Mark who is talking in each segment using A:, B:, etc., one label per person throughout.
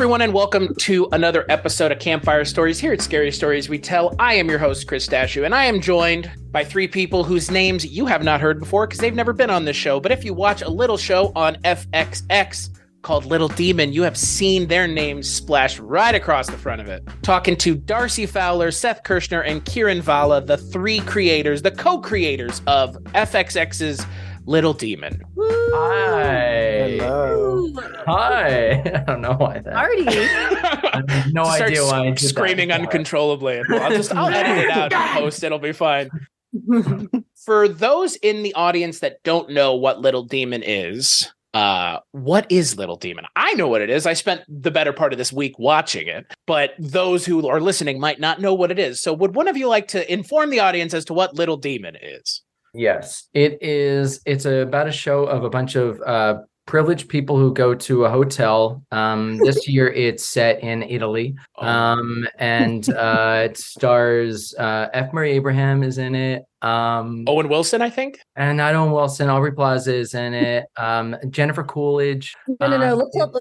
A: everyone, and welcome to another episode of Campfire Stories here at Scary Stories We Tell. I am your host, Chris Dashu, and I am joined by three people whose names you have not heard before because they've never been on this show. But if you watch a little show on FXX called Little Demon, you have seen their names splashed right across the front of it. Talking to Darcy Fowler, Seth Kirshner, and Kieran Vala, the three creators, the co-creators of FXX's Little Demon.
B: Hi.
C: Hello.
B: Hi. I don't know why that.
D: Party.
B: I have no idea why I did
A: screaming
B: that.
A: uncontrollably. I'll edit it out and post. It'll be fine. For those in the audience that don't know what Little Demon is, what is Little Demon? I know what it is. I spent the better part of this week watching it, but those who are listening might not know what it is. So would one of you like to inform the audience as to what Little Demon is?
B: Yes, it is. It's about a show of a bunch of privileged people who go to a hotel. This year it's set in Italy. And it stars F. Murray Abraham is in it.
A: Owen Wilson, I think.
B: And not Owen Wilson, Aubrey Plaza is in it. Jennifer Coolidge.
D: No. Let's tell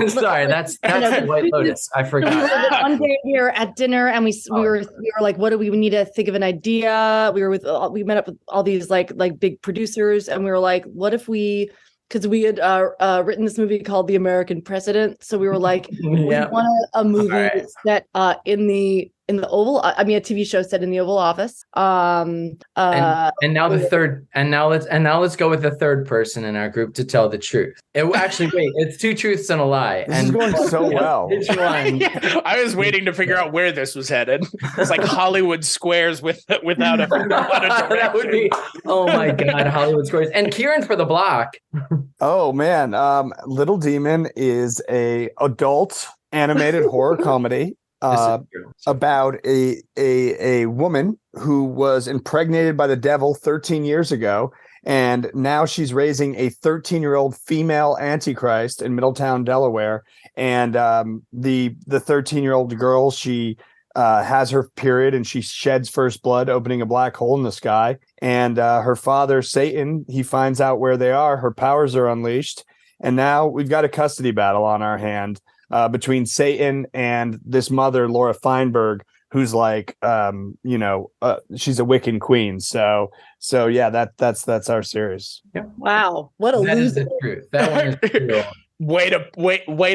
B: Sorry, that's White Lotus. I forgot.
D: One day we were at dinner and we were like, what do we need to think of an idea? We met up with all these like big producers, and we were like, what if we? Because we had written this movie called The American President, so we were like, we want a movie set in the Oval. I mean, a TV show set in the Oval Office. And
B: now the third, and now let's go with the third person in our group to tell the truth. It's two truths and a lie.
C: This is going so well.
B: Which one?
A: I was waiting to figure out where this was headed. It's like Hollywood Squares without a
B: that would be. Oh my God, Hollywood Squares. And Kieran for the block.
C: Oh man, Little Demon is a adult animated horror comedy about a woman who was impregnated by the devil 13 years ago, and now she's raising a 13-year-old female antichrist in Middletown, Delaware. And the 13-year-old girl, she has her period and she sheds first blood, opening a black hole in the sky. And her father, Satan, he finds out where they are. Her powers are unleashed. And now we've got a custody battle on our hand between Satan and this mother, Laura Feinberg, who's like, she's a Wiccan queen. So yeah, that's our series.
B: Yeah.
D: Wow, what a
B: That is
D: loser!
B: the truth. That one is true.
A: Way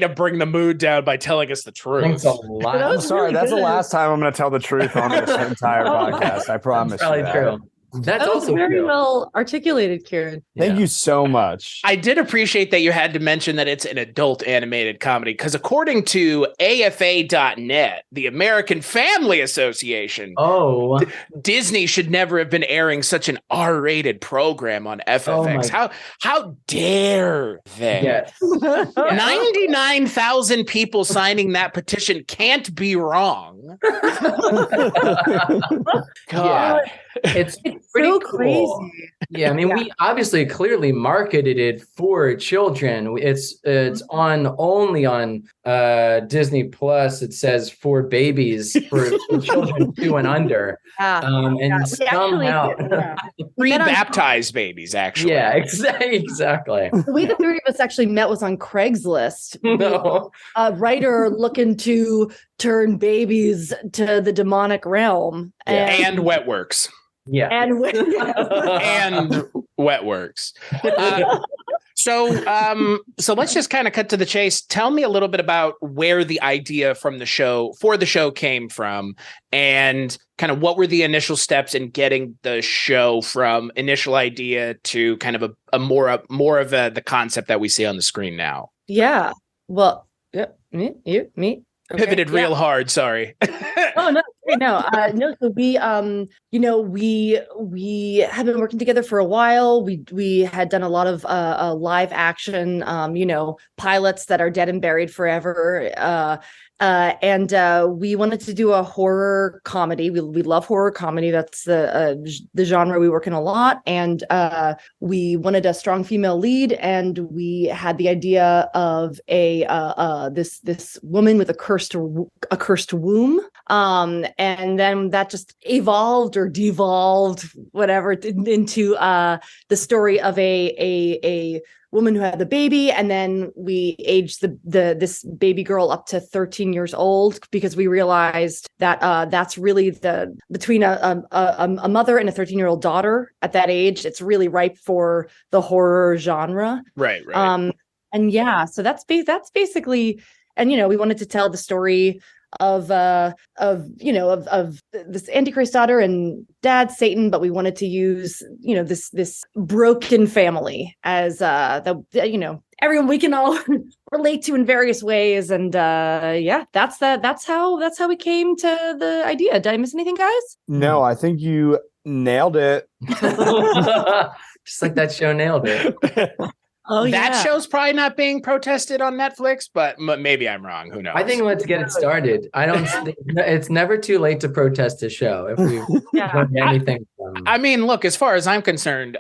A: to bring the mood down by telling us the truth.
B: Thanks a lot.
C: I'm sorry,
D: really
C: that's
D: good.
C: the last time I'm going to tell the truth on this entire podcast. I promise.
B: That's probably
C: you that.
B: true. That's
D: That was
B: also
D: very
B: true.
D: well articulated, Kieran.
C: Thank you so much.
A: I did appreciate that you had to mention that it's an adult animated comedy, because according to AFA.net, the American Family Association, Disney should never have been airing such an R-rated program on FFX. How dare they?
B: Yes.
A: 99,000 people signing that petition can't be wrong. God.
B: It's pretty
D: so
B: cool.
D: crazy.
B: Yeah, I mean, we obviously clearly marketed it for children. It's on only on Disney Plus. It says for babies, for children 2 and under. And somehow
A: Pre-baptized babies, actually.
B: Yeah, exactly.
D: The way the three of us actually met was on Craigslist.
B: No.
D: A writer looking to turn babies to the demonic realm.
A: And Wetworks.
B: Yeah.
D: And
A: And Wetworks. So let's just kind of cut to the chase. Tell me a little bit about where the idea for the show came from, and kind of what were the initial steps in getting the show from initial idea to kind of a more of the concept that we see on the screen now.
D: Yeah. Well, yeah, me. Okay.
A: Pivoted real hard. Sorry.
D: Oh no. So we have been working together for a while. We had done a lot of live action, pilots that are dead and buried forever. And we wanted to do a horror comedy. We love horror comedy. That's the genre we work in a lot. And we wanted a strong female lead, and we had the idea of this woman with a cursed womb. And then that just evolved or devolved, whatever, into the story of a woman who had the baby, and then we aged this baby girl up to 13 years old because we realized that that's really between a mother and a 13-year-old daughter at that age, it's really ripe for the horror genre.
A: Right.
D: And yeah, so that's basically, and we wanted to tell the story of this Antichrist daughter and dad Satan, but we wanted to use this broken family as everyone we can all relate to in various ways, and that's how we came to the idea. Did I miss anything, guys?
C: No, I think you nailed it.
B: Just like that show nailed it.
D: Oh,
A: that show's probably not being protested on Netflix, but maybe I'm wrong. Who knows?
B: I think let's get it started. It's never too late to protest a show if we learned anything from.
A: I mean, look, as far as I'm concerned,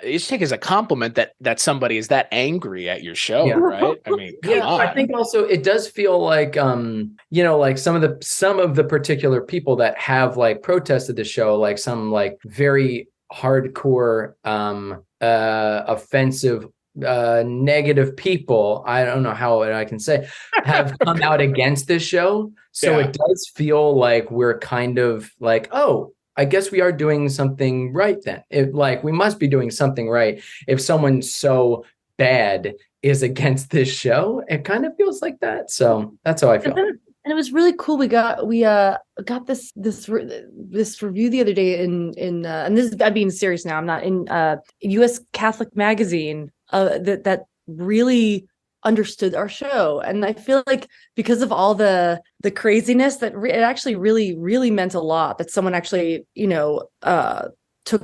A: you should take as a compliment that somebody is that angry at your show, right? I mean, come on.
B: I think also it does feel like like some of the particular people that have like protested the show, like some like very hardcore offensive negative people, I don't know how I can say, have come out against this show. So it does feel like we're kind of like, oh, I guess we are doing something right then. We must be doing something right. If someone so bad is against this show, it kind of feels like that. So that's how I feel.
D: And it was really cool. We got this review the other day in and this is, I'm being serious now. I'm not in U.S. Catholic magazine that really understood our show, and I feel like because of all the craziness that it actually really meant a lot that someone actually took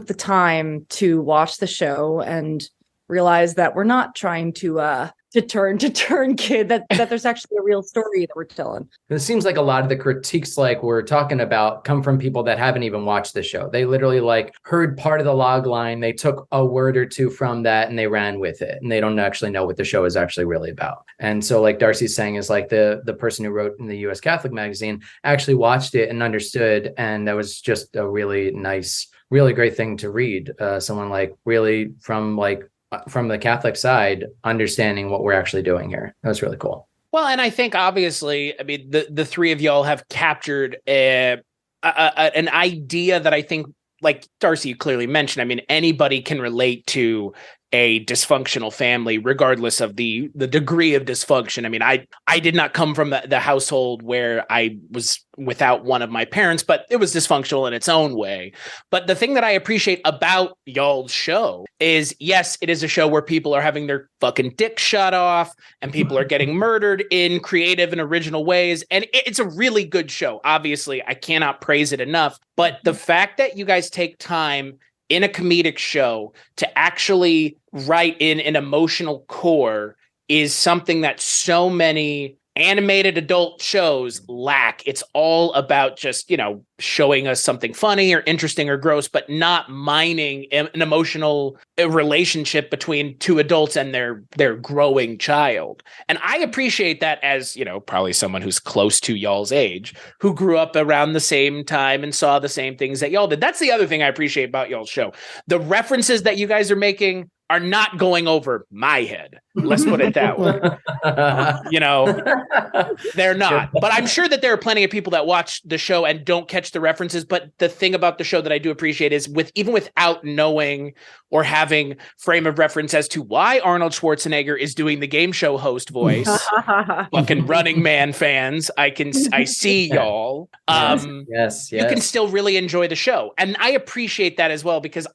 D: the time to watch the show and realize that we're not trying to turn kid, that there's actually a real story that we're telling.
B: It seems like a lot of the critiques like we're talking about come from people that haven't even watched the show. They literally like heard part of the log line, they took a word or two from that and they ran with it, and they don't actually know what the show is actually really about. And so like Darcy's saying is like the person who wrote in the U.S. Catholic magazine actually watched it and understood, and that was just a really nice, really great thing to read. Someone like really from the Catholic side, understanding what we're actually doing here. That was really cool.
A: Well, and I think obviously, I mean, the three of y'all have captured an idea that I think, like Darcy, you clearly mentioned. I mean, anybody can relate to a dysfunctional family, regardless of the degree of dysfunction. I mean, I did not come from the household where I was without one of my parents, but it was dysfunctional in its own way. But the thing that I appreciate about y'all's show is, yes, it is a show where people are having their fucking dick shut off and people are getting murdered in creative and original ways. And it's a really good show. Obviously, I cannot praise it enough. But the fact that you guys take time in a comedic show to actually write in an emotional core is something that so many animated adult shows lack. It's all about just, showing us something funny or interesting or gross, but not mining an emotional relationship between two adults and their growing child. And I appreciate that as, probably someone who's close to y'all's age, who grew up around the same time and saw the same things that y'all did. That's the other thing I appreciate about y'all's show. The references that you guys are making are not going over my head. Let's put it that way. They're not. But I'm sure that there are plenty of people that watch the show and don't catch the references. But the thing about the show that I do appreciate is even without knowing or having frame of reference as to why Arnold Schwarzenegger is doing the game show host voice, fucking Running Man fans, I see y'all.
B: Yes.
A: You can still really enjoy the show. And I appreciate that as well, because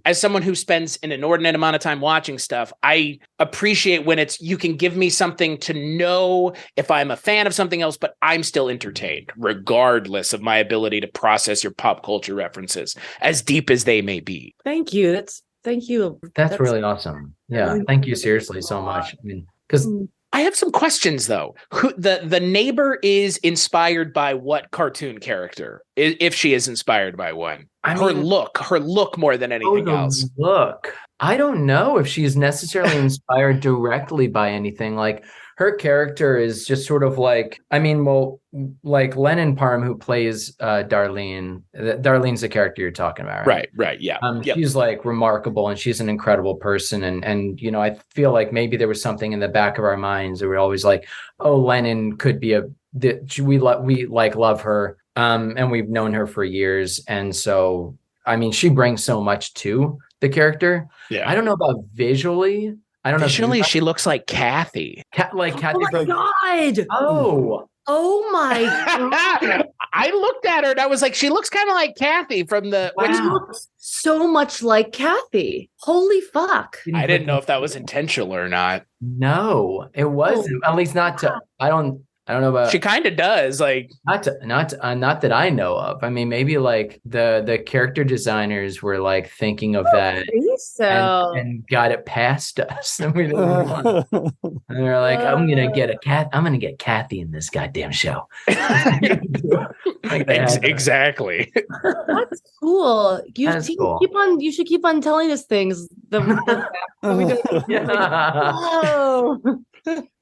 A: as someone who spends an inordinate amount of time watching stuff, I appreciate when you can give me something to know if I'm a fan of something else, but I'm still entertained, regardless of my ability to process your pop culture references, as deep as they may be.
D: Thank you. Thank you.
B: That's really awesome. Yeah. Thank you seriously so much. I mean, because
A: I have some questions though. The neighbor is inspired by what cartoon character? If she is inspired by one, her look more than anything else.
B: Look, I don't know if she's necessarily inspired directly by anything. Like her character is just sort of like, I mean, well, like Lennon Parham, who plays Darlene. Darlene's the character you're talking about, right?
A: Right. Yeah. Yep.
B: She's like remarkable, and she's an incredible person. And you know, I feel like maybe there was something in the back of our minds that we're always like, oh, Lennon could be we love her, and we've known her for years, and so I mean, she brings so much to the character.
A: Yeah.
B: I don't know about visually. I don't know.
A: Visually, she looks like Kathy.
B: Like Kathy.
D: Oh my God. Oh my God.
A: I looked at her and I was like, she looks kind of like Kathy from the.
B: Wow.
D: She looks so much like Kathy. Holy fuck.
A: I didn't know if that was intentional or not.
B: No, it wasn't. At least not to. I don't know about.
A: She kind of does, like
B: not that I know of. I mean, maybe like the character designers were like thinking of that and got it past us, and we didn't want. And they're like, I'm gonna get Kathy in this goddamn show.
A: Exactly.
D: That's cool. You should keep on telling us things. Oh.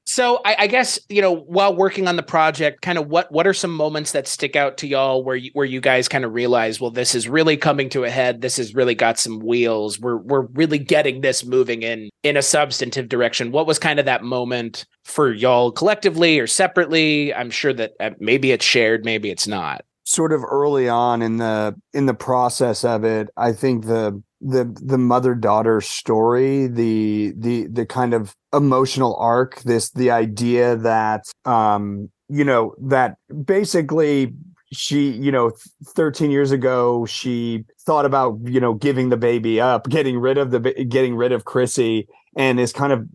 A: So I guess, you know, while working on the project, kind of what are some moments that stick out to y'all where you guys kind of realize, well, this is really coming to a head. This has really got some wheels. We're really getting this moving in a substantive direction. What was kind of that moment for y'all collectively or separately? I'm sure that maybe it's shared, maybe it's not.
C: Sort of early on in the process of it, I think the mother-daughter story, the kind of emotional arc, the idea that that basically she 13 years ago she thought about giving the baby up, getting rid of Chrissy, and is kind of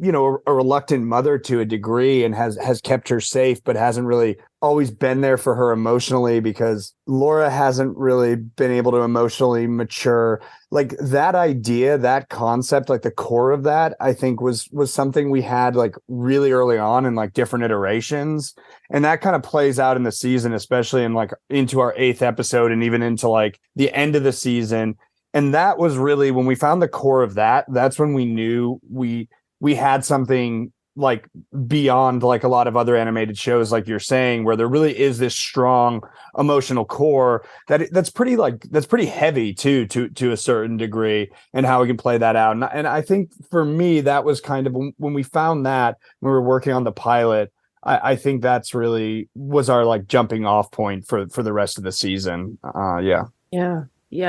C: a reluctant mother to a degree, and has kept her safe, but hasn't really always been there for her emotionally because Laura hasn't really been able to emotionally mature. Like that idea, that concept, like the core of that, I think was something we had like really early on in like different iterations. And that kind of plays out in the season, especially in like into our 8th episode and even into like the end of the season. And that was really when we found the core of that. That's when we knew we had something like beyond like a lot of other animated shows, like you're saying, where there really is this strong emotional core that's pretty heavy too, to a certain degree, and how we can play that out. And I think for me, that was kind of when we found that when we were working on the pilot, I think that's really was our like jumping off point for the rest of the season.
D: Yeah.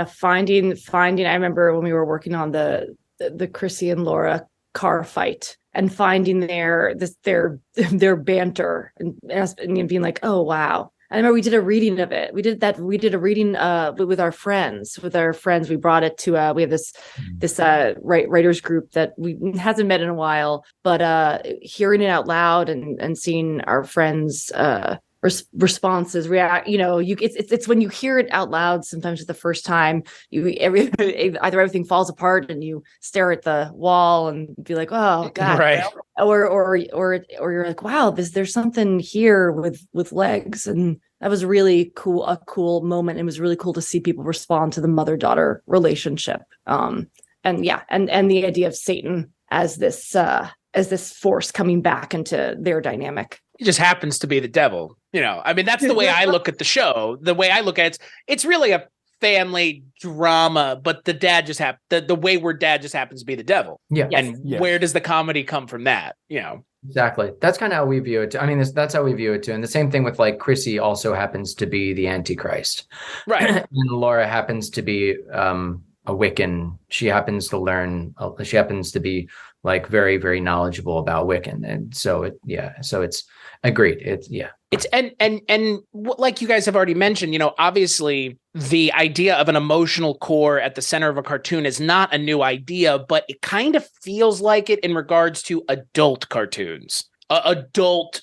D: Finding. I remember when we were working on the Chrissy and Laura car fight and finding their banter and being like, oh wow. I remember we did a reading of it. We did a reading with our friends. We brought it to we have this writers group that we hasn't met in a while, but hearing it out loud and seeing our friends responses react, it's when you hear it out loud sometimes for the first time, either everything falls apart and you stare at the wall and be like, oh god,
A: right,
D: or you're like, wow, there's something here with legs. And that was really cool, a cool moment. It was really cool to see people respond to the mother-daughter relationship, and the idea of Satan as this force coming back into their dynamic.
A: He just happens to be the devil. I mean, that's the way I look at the show. The way I look at it's really a family drama, but the dad just the wayward dad just happens to be the devil.
B: Yeah.
A: And where does the comedy come from that?
B: Exactly. That's kind of how we view it. I mean, that's how we view it too. And the same thing with like Chrissy also happens to be the Antichrist.
A: Right.
B: And Laura happens to be a Wiccan. She happens to be like very, very knowledgeable about Wiccan. And so it's agreed.
A: It's and like you guys have already mentioned, obviously the idea of an emotional core at the center of a cartoon is not a new idea, but it kind of feels like it in regards to adult cartoons. Adult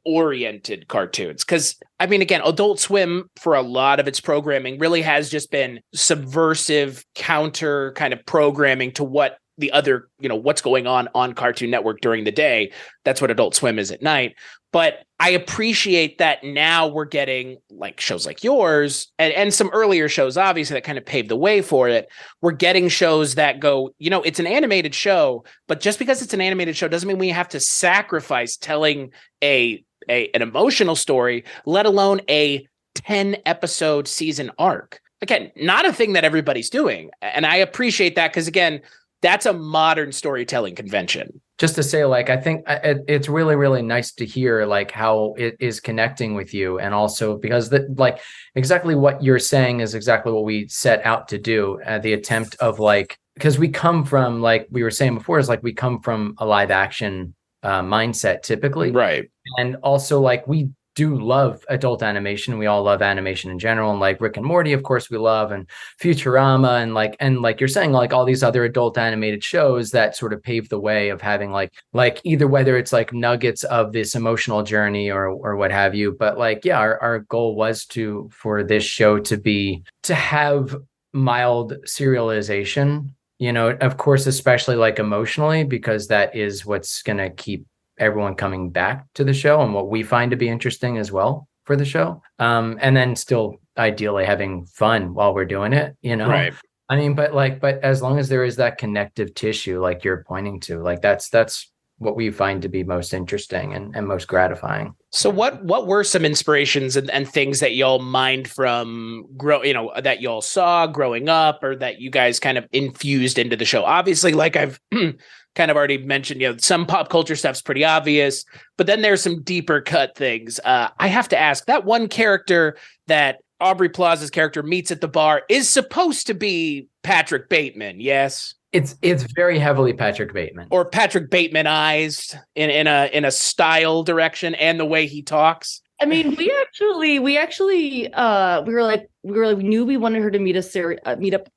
A: oriented cartoons. Because I mean, again, Adult Swim for a lot of its programming really has just been subversive counter kind of programming to what the other, what's going on Cartoon Network during the day. That's what Adult Swim is at night. But I appreciate that now we're getting like shows like yours and some earlier shows, obviously, that kind of paved the way for it. We're getting shows that go, it's an animated show, but just because it's an animated show doesn't mean we have to sacrifice telling an emotional story, let alone a 10-episode season arc. Again, not a thing that everybody's doing. And I appreciate that because, again, that's a modern storytelling convention.
B: Just to say, like, I think it's really, really nice to hear like how it is connecting with you. And also because exactly what you're saying is exactly what we set out to do. The attempt of because we come from, like we were saying before, is like we come from a live action mindset typically. Right. And also like we do love adult animation. We all love animation in general, and like Rick and Morty, of course, we love, and Futurama, and like you're saying, like all these other adult animated shows that sort of pave the way of having like either whether it's like nuggets of this emotional journey or what have you. But like, yeah, our goal was for this show to have mild serialization, of course, especially like emotionally, because that is what's going to keep everyone coming back to the show and what we find to be interesting as well for the show. And then still ideally having fun while we're doing it, Right. I mean, but as long as there is that connective tissue, like you're pointing to, like that's what we find to be most interesting and most gratifying.
A: So what were some inspirations and things that y'all mined from that y'all saw growing up or that you guys kind of infused into the show? Obviously, like I've kind of already mentioned, some pop culture stuff's pretty obvious, but then there's some deeper cut things. I have to ask, that one character that Aubrey Plaza's character meets at the bar is supposed to be Patrick Bateman, yes?
B: It's very heavily Patrick Bateman,
A: or Patrick Batemanized in a style direction and the way he talks.
D: I mean, we knew we wanted her to meet up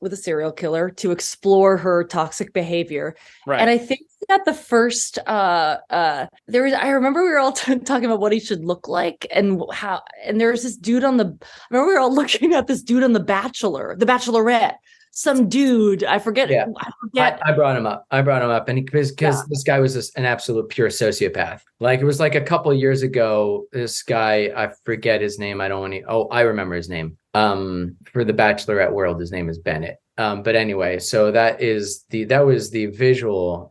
D: with a serial killer to explore her toxic behavior. Right. And I think that the first I remember we were all talking about what he should look like and there was this dude I remember we were all looking at this dude on The Bachelorette. Some dude, I forget.
B: Yeah. I brought him up. And because this guy was an absolute pure sociopath. Like it was like a couple of years ago, this guy, I forget his name. I I remember his name. For the Bachelorette world, his name is Bennett. But anyway, so that was the visual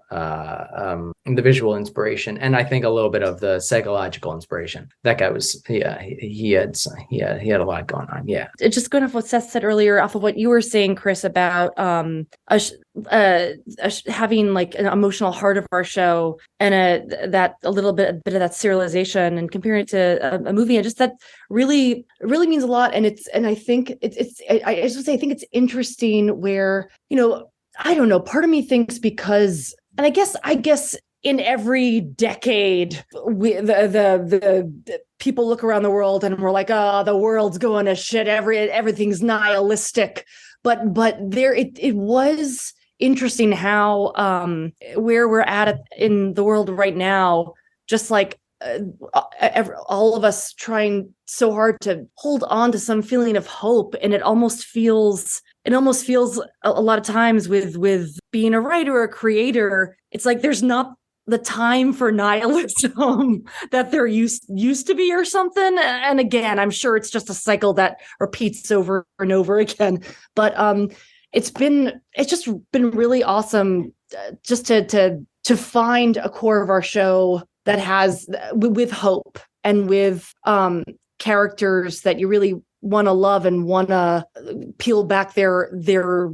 B: inspiration, and I think a little bit of the psychological inspiration. That guy was, he had a lot going on. Yeah,
D: it's just going off what Seth said earlier, off of what you were saying, Chris, about having like an emotional heart of our show and a little bit of that serialization and comparing it to a movie, and just that really means a lot. And I think I think it's interesting where, I don't know, part of me thinks because, and I guess in every decade, the people look around the world and we're like, oh, the world's going to shit. Everything's nihilistic. But there, it was interesting how where we're at in the world right now, just like all of us trying so hard to hold on to some feeling of hope, and it almost feels a lot of times with being a writer or a creator, it's like there's not the time for nihilism that there used to be or something. And again, I'm sure it's just a cycle that repeats over and over again. But it's just been really awesome just to find a core of our show that has with hope and with characters that you really want to love and want to peel back their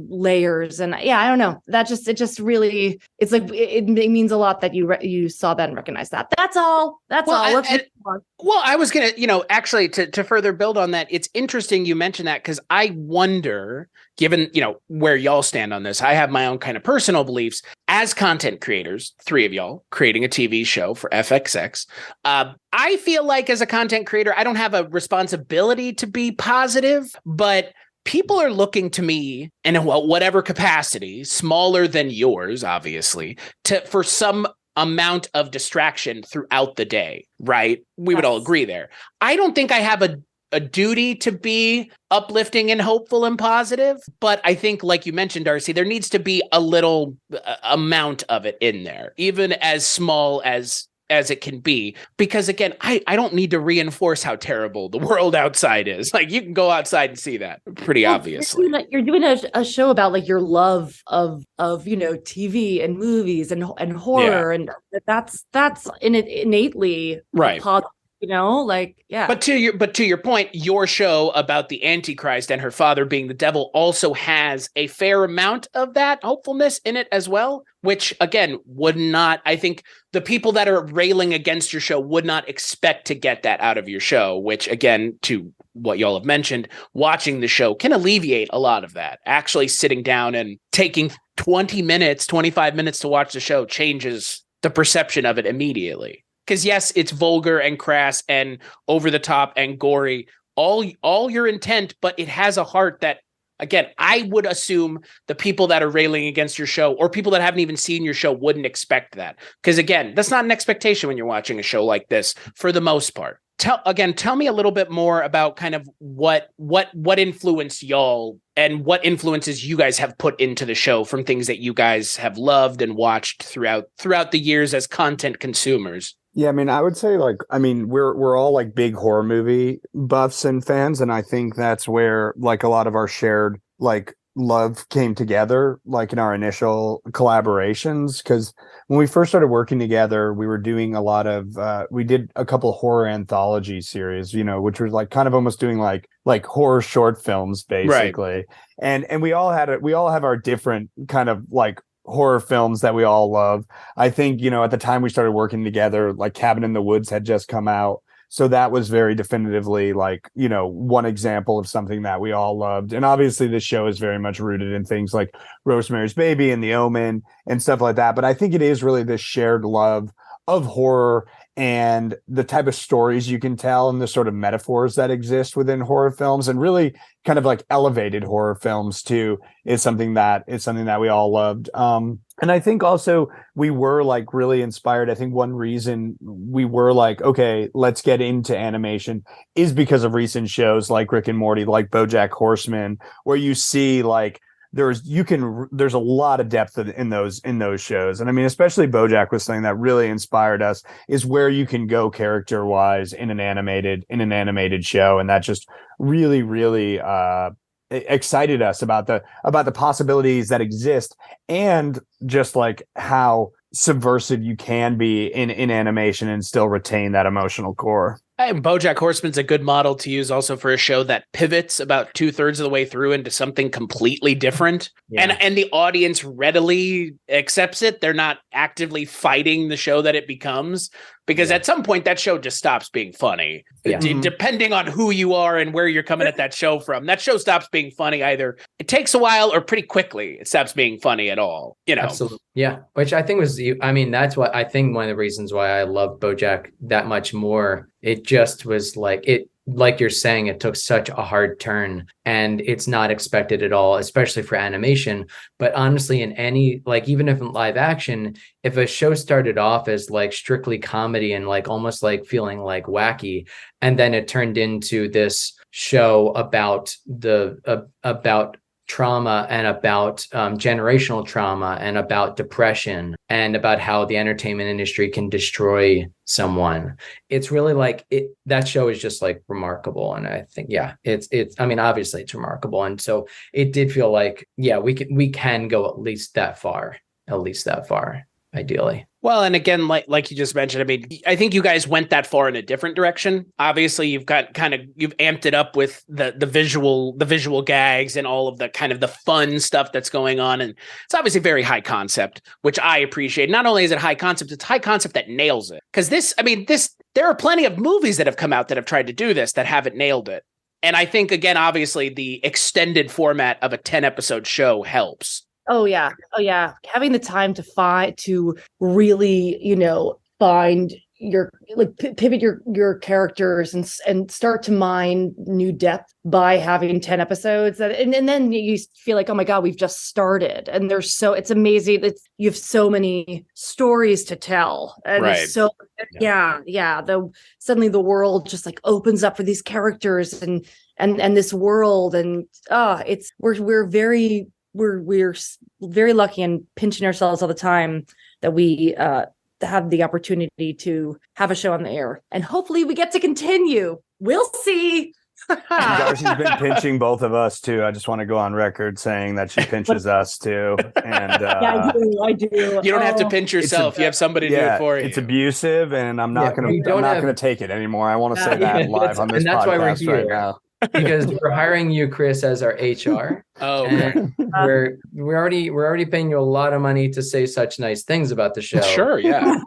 D: layers. And yeah, I don't know, it just really, it's like it means a lot that you saw that and recognized that. That's all. Well,
A: I was gonna, actually to further build on that, it's interesting you mentioned that, because I wonder, given where y'all stand on this, I have my own kind of personal beliefs as content creators, 3 of y'all creating a TV show for FXX. I feel like as a content creator, I don't have a responsibility to be positive, but people are looking to me in whatever capacity, smaller than yours, obviously, for some amount of distraction throughout the day, right? We would all agree there. I don't think I have a duty to be uplifting and hopeful and positive. But I think, like you mentioned, Darcy, there needs to be a little amount of it in there, even as small as it can be, because again, I don't need to reinforce how terrible the world outside is. Like, you can go outside and see that pretty obviously.
D: You're doing a show about like your love of TV and movies and horror, and that's innately
A: right.
D: positive. Like, yeah.
A: But to your point, your show about the Antichrist and her father being the devil also has a fair amount of that hopefulness in it as well, which again I think the people that are railing against your show would not expect to get that out of your show, which again, to what y'all have mentioned, watching the show can alleviate a lot of that. Actually sitting down and taking 20 minutes, 25 minutes to watch the show changes the perception of it immediately. Because yes, it's vulgar and crass and over the top and gory, all your intent, but it has a heart that, again, I would assume the people that are railing against your show or people that haven't even seen your show wouldn't expect that. Because again, that's not an expectation when you're watching a show like this for the most part. Tell me a little bit more about kind of what influenced y'all and what influences you guys have put into the show from things that you guys have loved and watched throughout the years as content consumers.
C: Yeah, I mean, I would say we're all like big horror movie buffs and fans, and I think that's where like a lot of our shared like love came together, like in our initial collaborations. Because when we first started working together, we were doing a lot of we did a couple horror anthology series, which was like kind of almost doing like horror short films basically. Right. And we all have our different kind of like horror films that we all love. I think, at the time we started working together, like Cabin in the Woods had just come out. So that was very definitively like, one example of something that we all loved. And obviously this show is very much rooted in things like Rosemary's Baby and The Omen and stuff like that. But I think it is really this shared love of horror and the type of stories you can tell and the sort of metaphors that exist within horror films, and really kind of like elevated horror films too, is something that we all loved. And I think also we were like really inspired. I think one reason we were like, okay, let's get into animation is because of recent shows like Rick and Morty, like BoJack Horseman, where you see like there's a lot of depth in those shows. And I mean, especially BoJack was something that really inspired us, is where you can go character wise in an animated show. And that just really, really excited us about the possibilities that exist, and just like how subversive you can be in animation and still retain that emotional core.
A: And BoJack Horseman's a good model to use also for a show that pivots about 2/3 of the way through into something completely different. Yeah. And the audience readily accepts it. They're not actively fighting the show that it becomes, because at some point that show just stops being funny. Yeah. Depending on who you are and where you're coming at that show from, that show stops being funny. Either it takes a while or pretty quickly it stops being funny at all.
B: Absolutely. Yeah. Which I think that's what I think one of the reasons why I love BoJack that much more. It just was like like you're saying, it took such a hard turn, and it's not expected at all, especially for animation. But honestly, in any, like, even if in live action, if a show started off as like strictly comedy and like almost like feeling like wacky, and then it turned into this show about about trauma and about generational trauma and about depression and about how the entertainment industry can destroy someone, it's really like that show is just like remarkable. And I think it's I mean, obviously it's remarkable, and so it did feel like we can go at least that far ideally.
A: Well, and again, like you just mentioned, I mean, I think you guys went that far in a different direction. Obviously, you've amped it up with the visual gags and all of the kind of the fun stuff that's going on. And it's obviously very high concept, which I appreciate. Not only is it high concept, it's high concept that nails it. Because there are plenty of movies that have come out that have tried to do this that haven't nailed it. And I think, again, obviously the extended format of a 10-episode show helps.
D: Oh yeah. Having the time to really, find pivot your characters and start to mine new depth by having 10 episodes and then you feel like, oh my God, we've just started. And it's amazing that you have so many stories to tell. And
A: Right.
D: so suddenly the world just like opens up for these characters and this world. And we're very lucky and pinching ourselves all the time that we have the opportunity to have a show on the air, and hopefully we get to continue. We'll see.
C: Darcy's been pinching both of us too. I just want to go on record saying that she pinches us too. And
D: yeah, I do.
A: You don't have to pinch yourself. You have somebody do it for you.
C: It's abusive, and I'm not going to take it anymore. I want to say that live on this podcast
B: why we're here.
C: Right now.
B: Because we're hiring you, Chris, as our HR.
A: Oh, okay.
B: We're already paying you a lot of money to say such nice things about the show.
A: Sure, yeah.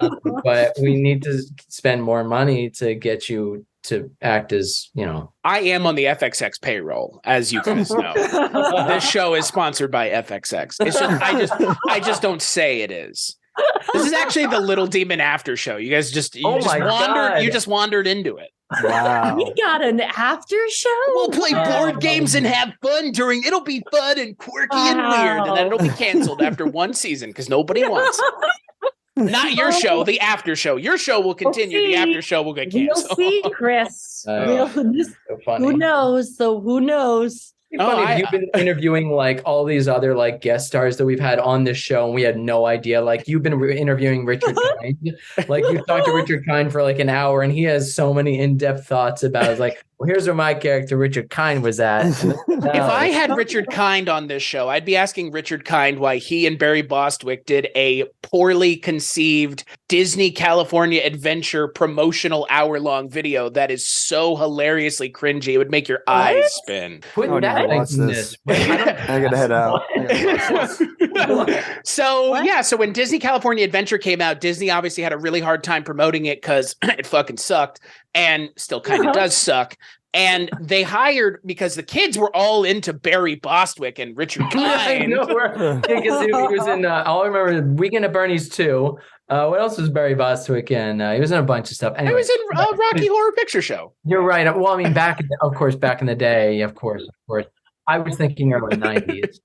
B: But we need to spend more money to get you to act as,
A: I am on the FXX payroll, as you guys know. This show is sponsored by FXX. It's just I just don't say it is. This is actually the Little Demon after show. You guys just wandered into it.
C: Wow.
D: We got an after show.
A: We'll play board games and have fun it'll be fun and quirky and weird, and then it'll be canceled after one season because nobody wants it. Not your show, the after show. Your show will continue. The after show will get canceled.
D: We'll see, Chris.
B: So funny.
D: Who knows? So who knows?
B: You've been interviewing like all these other like guest stars that we've had on this show, and we had no idea. Like you've been interviewing Richard Kind. Like you talked to Richard Kind for like an hour, and he has so many in-depth thoughts about like, well, here's where my character Richard Kind was at.
A: If I had Richard Kind on this show, I'd be asking Richard Kind why he and Barry Bostwick did a poorly conceived Disney California Adventure promotional hour-long video that is so hilariously cringy. It would make your eyes spin.
B: Put that
C: this. I gotta head out.
A: So when Disney California Adventure came out, Disney obviously had a really hard time promoting it because it fucking sucked and still kind of does suck. And they hired, because the kids were all into Barry Bostwick and Richard Kind.
B: He was in, I'll remember Weekend at Bernie's 2. What else was Barry Bostwick in? He was in a bunch of stuff. Anyway,
A: He was in Rocky Horror Picture Show.
B: You're right. Well, I mean, back in the day, of course. I was thinking early 90s.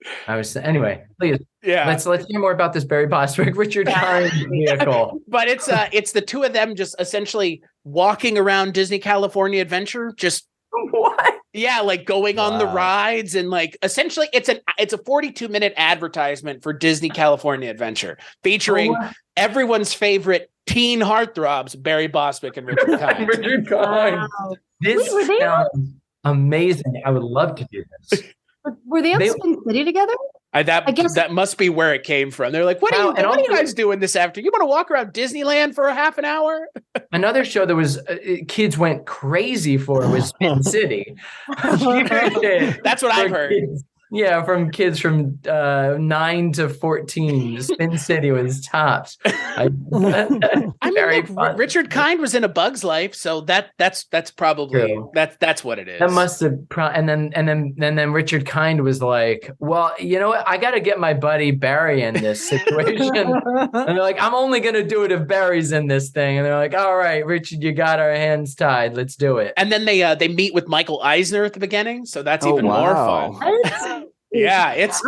B: Anyway, please.
A: Yeah.
B: Let's hear more about this Barry Bostwick, Richard Kind vehicle.
A: But it's the two of them just essentially walking around Disney California Adventure, just
B: what?
A: Yeah, like going on the rides, and like essentially it's a 42-minute advertisement for Disney California Adventure featuring everyone's favorite teen heartthrobs, Barry Bostwick and Richard Kind.
B: Richard Kind. Wow. This sounds amazing. I would love to do this.
D: Were they on Spin City together?
A: That must be where it came from. They're like, what are you guys doing this after? You want to walk around Disneyland for a half an hour?
B: Another show that was kids went crazy for was Spin City.
A: That's what I've heard.
B: Kids. Yeah, from kids from 9 to 14. Spin City was tops.
A: Richard Kind was in A Bug's Life, so that's probably that's what it is.
B: That must have and then Richard Kind was like, well, you know what? I got to get my buddy Barry in this situation. And they're like, I'm only gonna do it if Barry's in this thing. And they're like, all right, Richard, you got our hands tied. Let's do it.
A: And then they meet with Michael Eisner at the beginning, so that's even more fun. Yeah, it's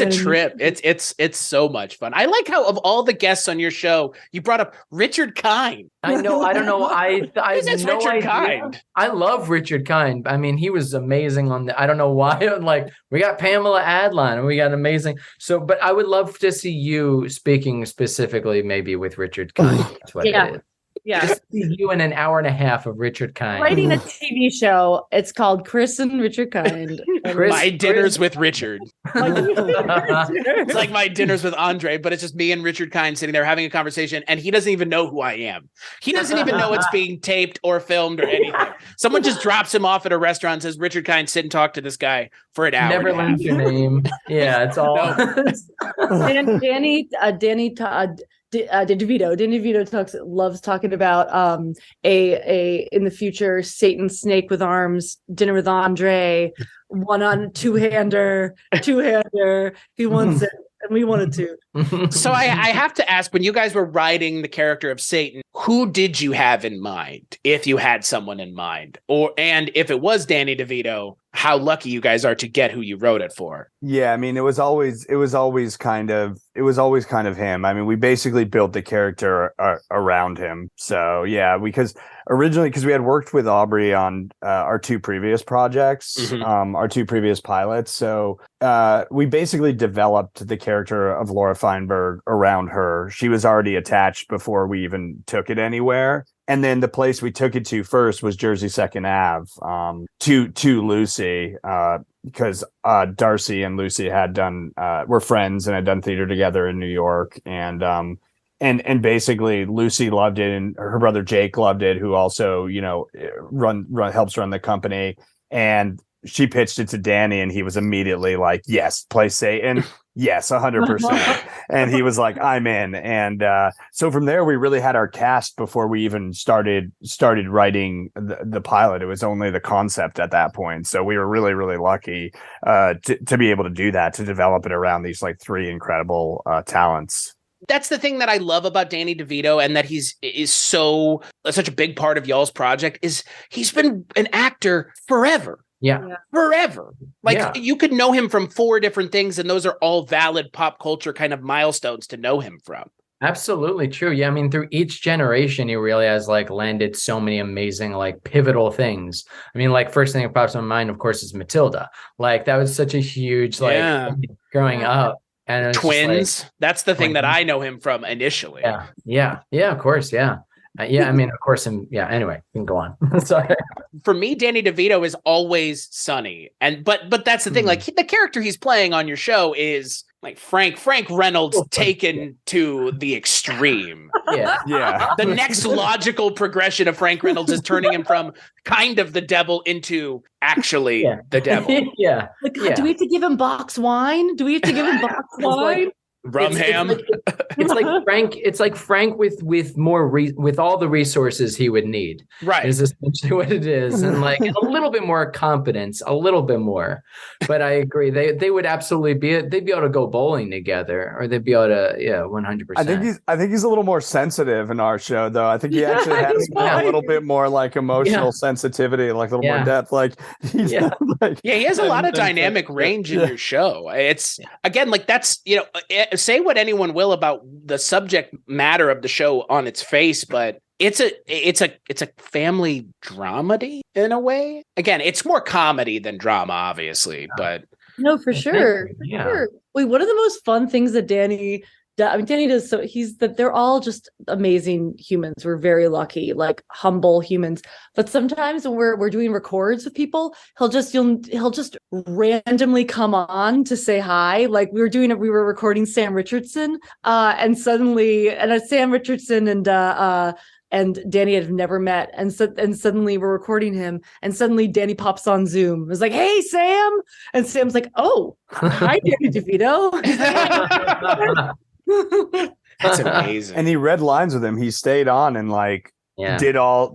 A: a trip. It's so much fun. I like how of all the guests on your show, you brought up Richard Kind.
B: I know. I don't know. I no
A: Richard
B: idea.
A: Kind.
B: I love Richard Kind. I mean, he was amazing on the. I don't know why. Like we got Pamela Adlon, and we got amazing. So, but I would love to see you speaking specifically, maybe with Richard Kind. That's what it is.
D: Yeah.
B: Just see you in an hour and a half of Richard Kind.
D: Writing a TV show. It's called Chris and Richard Kind.
A: My dinners with Richard. It's like my dinners with Andre, but it's just me and Richard Kind sitting there having a conversation, and he doesn't even know who I am. He doesn't even know it's being taped or filmed or anything. Someone just drops him off at a restaurant and says, Richard Kind, sit and talk to this guy for an hour.
B: Never learned your name. Yeah, it's all.
D: Danny DeVito loves talking about a in the future Satan snake with arms, dinner with Andre, two-hander. He wants it and we wanted to.
A: So I have to ask, when you guys were writing the character of Satan, who did you have in mind, if you had someone in mind? And if it was Danny DeVito, how lucky you guys are to get who you wrote it for.
C: Yeah, I mean, it was always kind of him. I mean, we basically built the character around him. So yeah, because we had worked with Aubrey on our two previous projects, our two previous pilots. So we basically developed the character of Laura Feinberg around her. She was already attached before we even took it anywhere. And then the place we took it to first was Jersey 2nd Ave, to Lucy, because Darcy and Lucy were friends and had done theater together in New York. And basically Lucy loved it, and her brother Jake loved it, who also, helps run the company. And she pitched it to Danny, and he was immediately like, yes, play Satan. Yes, 100%. And he was like, I'm in. And so from there, we really had our cast before we even started writing the pilot. It was only the concept at that point. So we were really, really lucky to be able to do that, to develop it around these like three incredible talents.
A: That's the thing that I love about Danny DeVito, and that is such a big part of y'all's project, is he's been an actor forever.
B: Yeah.
A: Forever. You could know him from 4 different things, and those are all valid pop culture kind of milestones to know him from.
B: Absolutely true. Yeah. I mean, through each generation, he really has like landed so many amazing, like pivotal things. I mean, like first thing that pops in my mind, of course, is Matilda. Like that was such a huge, growing up. And
A: Twins. That's the thing that I know him from initially.
B: Yeah. Of course. Yeah. I mean, of course. Anyway, you can go on. Sorry.
A: For me, Danny DeVito is always sunny. But that's the thing. Like the character he's playing on your show is like Frank Reynolds taken to the extreme.
C: Yeah.
A: The next logical progression of Frank Reynolds is turning him from kind of the devil into actually the devil.
B: Yeah.
D: Do we have to give him box wine? Wine?
A: Rum ham.
B: It's like Frank with more with all the resources he would need.
A: Right.
B: Is essentially what it is. And like a little bit more competence, a little bit more. But I agree. They would absolutely they'd be able to go bowling together, or they'd be able to 100%.
C: I think he's a little more sensitive in our show, though. I think he actually has a little bit more like emotional sensitivity, like a little more depth. Like he's he
A: has a lot of dynamic range in your show. It's again, like that's, say what anyone will about the subject matter of the show on its face, but it's a family dramedy in a way. Again, it's more comedy than drama, obviously, but
D: no, for sure. Sure. Wait, one of the most fun things that Danny does, so they're all just amazing humans. We're very lucky, like humble humans. But sometimes when we're doing records with people, he'll just randomly come on to say hi. Like we were recording Sam Richardson, and Sam Richardson and Danny had never met, and suddenly we're recording him, and suddenly Danny pops on Zoom. It was like, "Hey, Sam," and Sam's like, "Oh, hi, Danny DeVito."
A: That's amazing.
C: And he read lines with him. He stayed on and did all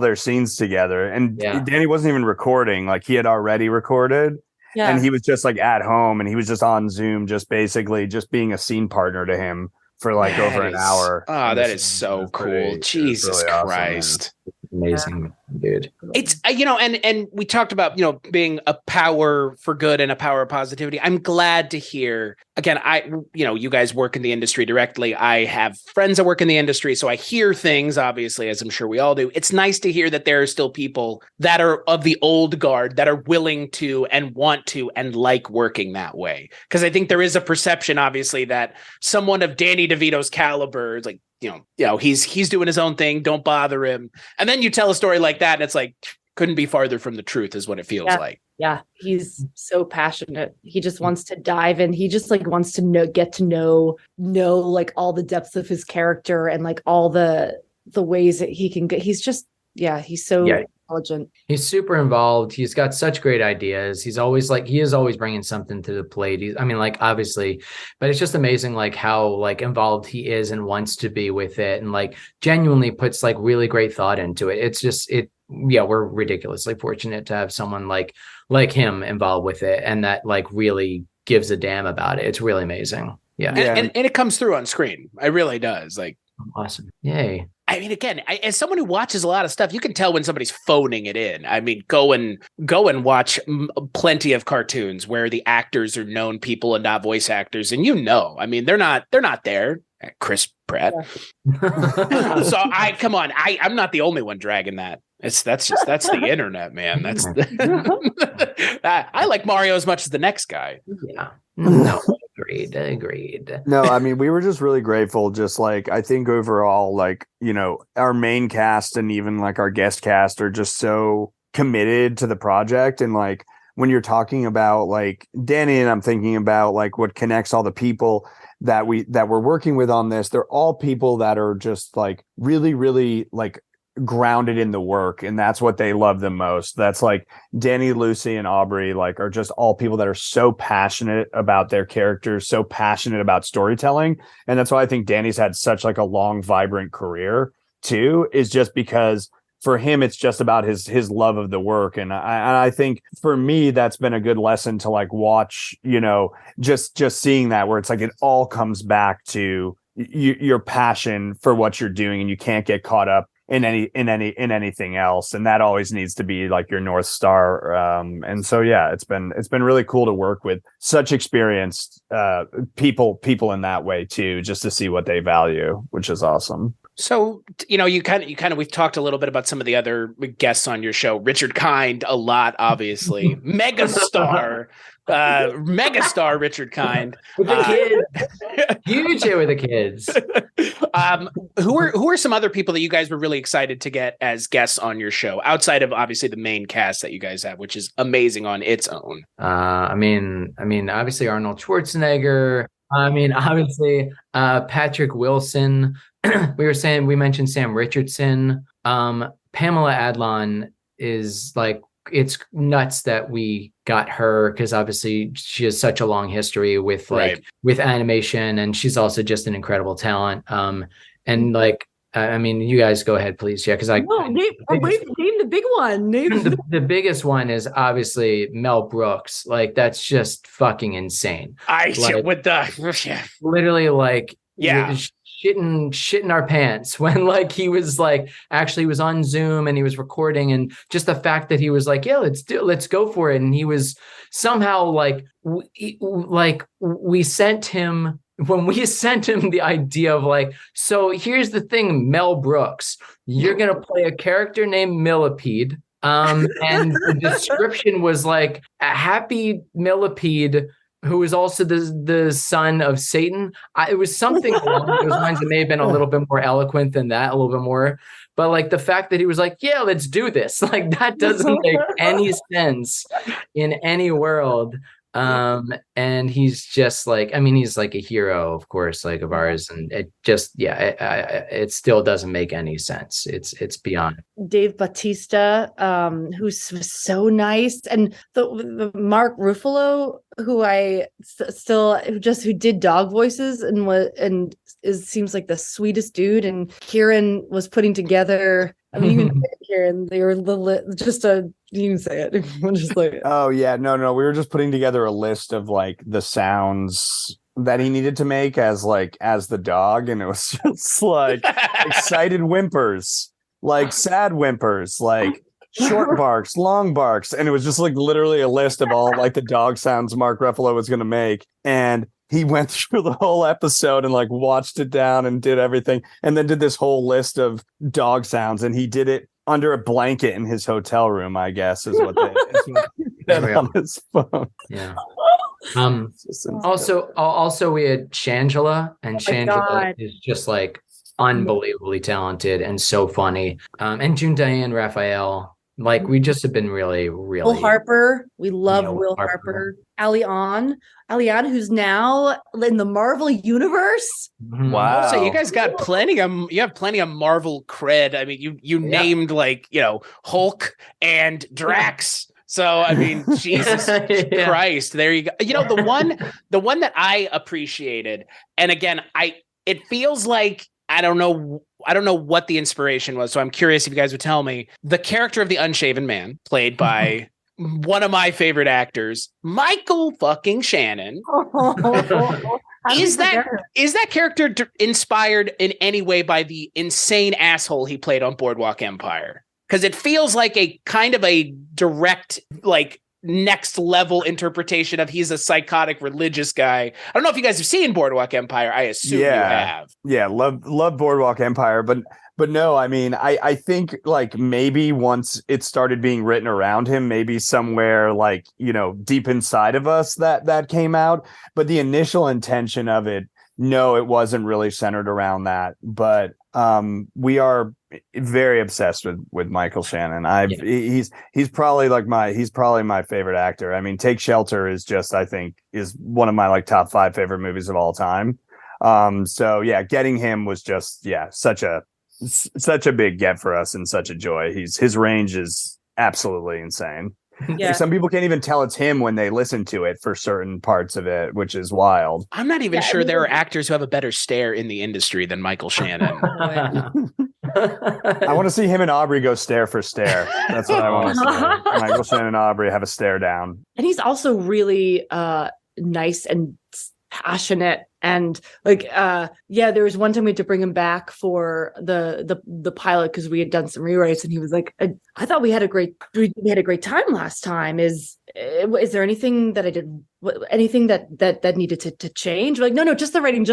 C: their scenes together. And Danny wasn't even recording. Like he had already recorded. Yeah. And he was just like at home, and he was just on Zoom, just basically just being a scene partner to him for like over an hour.
A: Oh, that is so cool. Jesus really Christ.
B: Awesome, amazing, dude.
A: It's and we talked about being a power for good and a power of positivity. I'm glad to hear, again, you guys work in the industry directly. I have friends that work in the industry, so I hear things, obviously, as I'm sure we all do. It's nice to hear that there are still people that are of the old guard that are willing to and want to and like working that way, because I think there is a perception, obviously, that someone of Danny DeVito's caliber is like, he's doing his own thing, don't bother him. And then you tell a story like that, and it's like, couldn't be farther from the truth, is what it feels like.
D: Yeah, he's so passionate. He just wants to dive in. He just like wants to get to know like all the depths of his character and like all the ways that he can get. He's just he's so intelligent.
B: He's super involved. He's got such great ideas. He is always bringing something to the plate. Obviously, but it's just amazing like how like involved he is and wants to be with it, and like genuinely puts like really great thought into it. It's just we're ridiculously fortunate to have someone like him involved with it, and that like really gives a damn about it. It's really amazing. Yeah.
A: And it comes through on screen. It really does. Like,
B: awesome. Yay.
A: I mean, again, as someone who watches a lot of stuff, you can tell when somebody's phoning it in. I mean, go and watch plenty of cartoons where the actors are known people and not voice actors, and I mean, they're not there. Chris Pratt. Yeah. So come on, I'm not the only one dragging that. That's the internet, man. That's I like Mario as much as the next guy.
B: Yeah. No, agreed.
C: No, I mean, we were just really grateful. Just like, I think overall, like, our main cast and even like our guest cast are just so committed to the project. And like, when you're talking about like Danny, and I'm thinking about like what connects all the people that we're working with on this, they're all people that are just like really, really like grounded in the work, and that's what they love the most. That's like Danny, Lucy, and Aubrey like are just all people that are so passionate about their characters, so passionate about storytelling. And that's why I think Danny's had such like a long, vibrant career too, is just because for him it's just about his love of the work. And I think for me that's been a good lesson to like watch, just seeing that, where it's like it all comes back to your passion for what you're doing, and you can't get caught up in anything else, and that always needs to be like your North Star. And so yeah, it's been really cool to work with such experienced people in that way too, just to see what they value, which is awesome.
A: So, you kind of, we've talked a little bit about some of the other guests on your show. Richard Kind, a lot, obviously. Megastar Richard Kind.
B: With the kids. Huge hit with the kids.
A: Who are some other people that you guys were really excited to get as guests on your show, outside of obviously the main cast that you guys have, which is amazing on its own?
B: I mean, obviously Arnold Schwarzenegger. I mean, obviously Patrick Wilson. We mentioned Sam Richardson. Pamela Adlon is like, it's nuts that we got her, because obviously she has such a long history with with animation, and she's also just an incredible talent. And like, I mean, you guys go ahead, please. Yeah, because
D: name the big one.
B: The biggest one is obviously Mel Brooks. Like, that's just fucking insane. Literally, like,
A: yeah.
B: Shitting our pants when like he was like actually was on Zoom and he was recording, and just the fact that he was like, yeah, let's go for it. And he was somehow like we sent him the idea of like, so here's the thing, Mel Brooks, you're gonna play a character named Millipede. And the description was like a happy millipede who is also the son of Satan. It was something along those lines that may have been a little bit more eloquent than that, a little bit more. But like the fact that he was like, yeah, let's do this. Like, that doesn't make any sense in any world. And he's just like, I mean, he's like a hero, of course, like of ours. And it just, it still doesn't make any sense. It's beyond.
D: Dave Bautista, who's so nice. And the Mark Ruffalo, who who did dog voices seems like the sweetest dude. And Kieran was putting together, I mean, you can say it, Kieran, they were you can say it. Just like,
C: oh yeah, no, we were just putting together a list of like the sounds that he needed to make as the dog, and it was just like excited whimpers, like sad whimpers, like short barks, long barks, and it was just like literally a list of all like the dog sounds Mark Ruffalo was going to make. And he went through the whole episode and like watched it down and did everything, and then did this whole list of dog sounds, and he did it under a blanket in his hotel room, I guess, is what they on his phone.
B: Yeah. Also we had Shangela, and Shangela is just like unbelievably talented and so funny. And June Diane Raphael. Like, we just have been really, really.
D: Will Harper. We love Will Harper. Alian, who's now in the Marvel universe.
C: Wow.
A: So you guys got plenty of Marvel cred. I mean, you named like, Hulk and Drax. So, I mean, Jesus Christ, there you go. The one that I appreciated, and again, it feels like, I don't know what the inspiration was, so I'm curious if you guys would tell me. The character of the Unshaven Man, played by one of my favorite actors, Michael fucking Shannon. Is that character inspired in any way by the insane asshole he played on Boardwalk Empire? Because it feels like a kind of a direct, like, next level interpretation of he's a psychotic religious guy. I don't know if you guys have seen Boardwalk Empire. I assume you have.
C: Yeah, love Boardwalk Empire, but no, I mean, I think like maybe once it started being written around him, maybe somewhere like, you know, deep inside of us that came out. But the initial intention of it, no, it wasn't really centered around that. But we are very obsessed with Michael Shannon. He's probably my favorite actor. I mean, Take Shelter is just, I think, is one of my like top 5 favorite movies of all time. So yeah, getting him was just such a big get for us and such a joy. His range is absolutely insane. Yeah. Some people can't even tell it's him when they listen to it for certain parts of it, which is wild.
A: I'm not even sure there are actors who have a better stare in the industry than Michael Shannon.
C: I want to see him and Aubrey go stare for stare. That's what I want to see. Michael Shannon and Aubrey have a stare down.
D: And he's also really nice and passionate, and like there was one time we had to bring him back for the pilot because we had done some rewrites, and he was like, I thought we had a great time last time. Is there anything that I did, anything that needed to change? We're like, no, just the rating.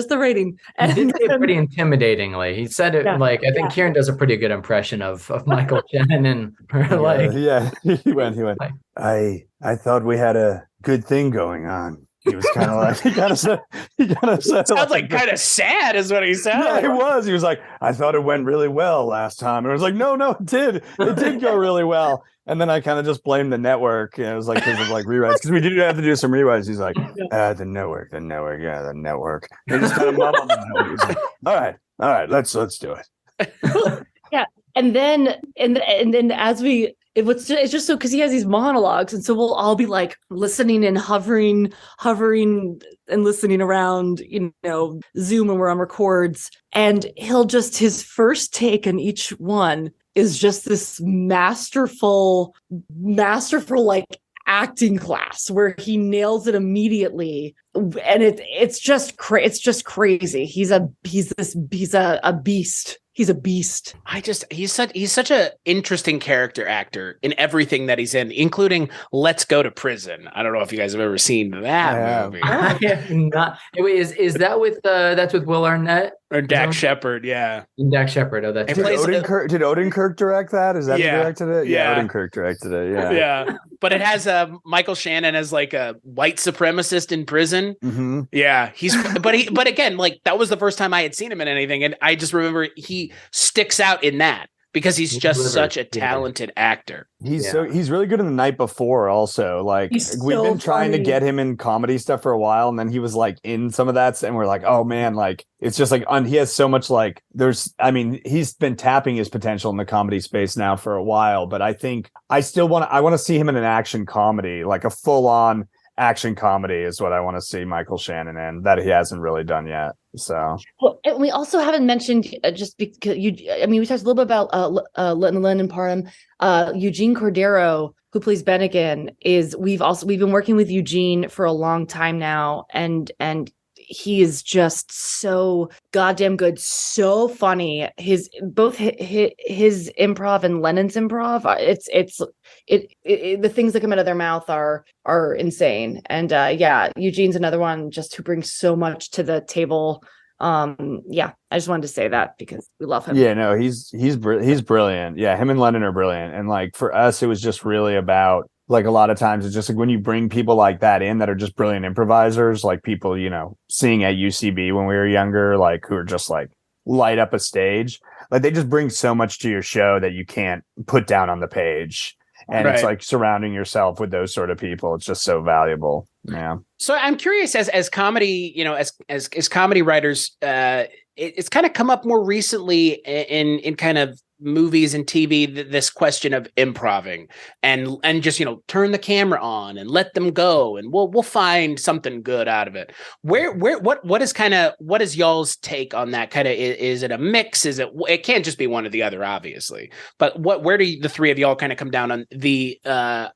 D: And
B: he did say it pretty intimidatingly. He said it I think Kieran does a pretty good impression of Michael Shannon, and
C: he went like, I thought we had a good thing going on. He was kind of like, he kind of said
A: sounds like kind of sad is what he said.
C: Yeah, it was. He was like, I thought it went really well last time. And I was like, no, it did go really well. And then I kind of just blamed the network. And it was like, because of like rewrites, because we did have to do some rewrites. He's like, the network. Yeah, the network. He just kind of mumbled the network. He's like, all right, let's do it.
D: Yeah. And then it's just so because he has these monologues, and so we'll all be like listening and hovering and listening around, you know, Zoom when we're on records, and his first take on each one is just this masterful like acting class where he nails it immediately, and it's just crazy. He's a beast. He's a beast.
A: He's such a interesting character actor in everything that he's in, including Let's Go to Prison. I don't know if you guys have ever seen that movie.
B: I have not. Wait, is that with that's with Will Arnett
A: or Dax Shepard? Yeah,
B: Dax Shepard. Oh, that's
C: did Odenkirk direct that? Is that who directed it? Yeah, Odenkirk directed it.
A: Yeah. But it has Michael Shannon as like a white supremacist in prison.
C: Mm-hmm.
A: Yeah, but again, like that was the first time I had seen him in anything, and I just remember he sticks out in that because he's just such a talented actor.
C: He's really good in The Night Before also. Like we've been trying to get him in comedy stuff for a while, and then he was like in some of that, and we're like, oh man, like it's just like he has so much like he's been tapping his potential in the comedy space now for a while, but I think I want to see him in an action comedy, like a full-on action comedy is what I want to see Michael Shannon in, that he hasn't really done yet. So,
D: well, and we also haven't mentioned just because we talked a little bit about Lennon Parham, Eugene Cordero, who plays Bennigan. We've been working with Eugene for a long time now, and he is just so goddamn good, so funny. His improv and Lennon's improv, the things that come out of their mouth are insane. And Eugene's another one just who brings so much to the table. I just wanted to say that because we love him.
C: Yeah, no, he's brilliant. Yeah, him and Lennon are brilliant. And like for us, it was just really about, like, a lot of times it's just like when you bring people like that in that are just brilliant improvisers, like people, you know, seeing at UCB when we were younger, like who are just like light up a stage, like they just bring so much to your show that you can't put down on the page. And It's like surrounding yourself with those sort of people. It's just so valuable. Yeah.
A: So I'm curious, as comedy, you know, as comedy writers, it's kind of come up more recently in kind of movies and TV this question of improving and just, you know, turn the camera on and let them go, and we'll find something good out of it. What is y'all's take on that? Kind of, is it a mix? It can't just be one or the other, obviously, but where do the three of y'all kind of come down on the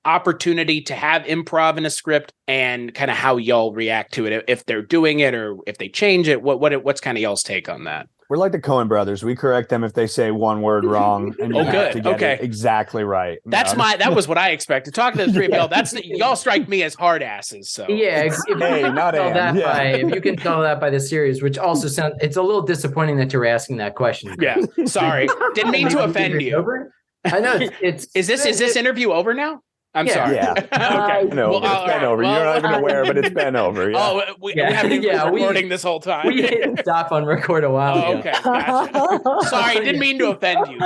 A: opportunity to have improv in a script, and kind of how y'all react to it if they're doing it or if they change it? What's kind of y'all's take on that?
C: We're like the Coen brothers. We correct them if they say one word wrong, and you have to get it exactly right.
A: That was what I expected. Talking to the three of y'all, y'all strike me as hard asses. So
B: yeah, if you can tell that by the series, which also it's a little disappointing that you're asking that question.
A: Yeah, sorry, didn't mean to offend you.
B: Over? I know it's
A: is this interview over now? I'm sorry.
C: Yeah.
A: Okay.
C: No, it's been over. You're not even aware, but it's been over. Yeah.
A: Oh, we haven't been recording this whole time.
B: We hit stop on record a while ago.
A: Okay. Gotcha. Sorry, didn't mean to offend you.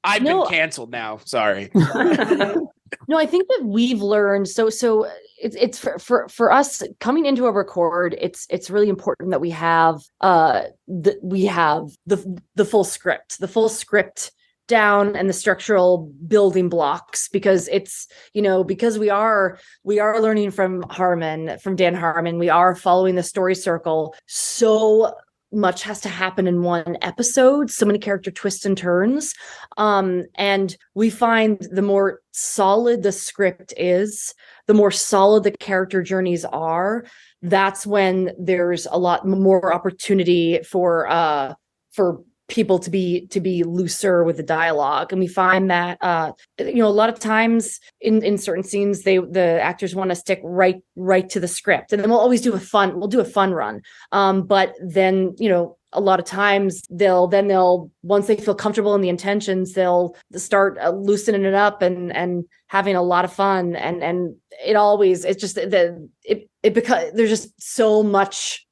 A: I've been canceled now. Sorry.
D: No, I think that we've learned. So it's for us coming into a record. It's really important that we have the full script down and the structural building blocks, because it's, you know, because we are learning from Dan Harmon. We are following the story circle. So much has to happen in one episode, so many character twists and turns. And we find the more solid the script is, the more solid the character journeys are, that's when there's a lot more opportunity for people to be looser with the dialogue. And we find that a lot of times in certain scenes the actors want to stick right to the script, and then we'll always do a fun run, but then, you know, a lot of times they'll once they feel comfortable in the intentions, they'll start loosening it up and having a lot of fun, and because there's just so much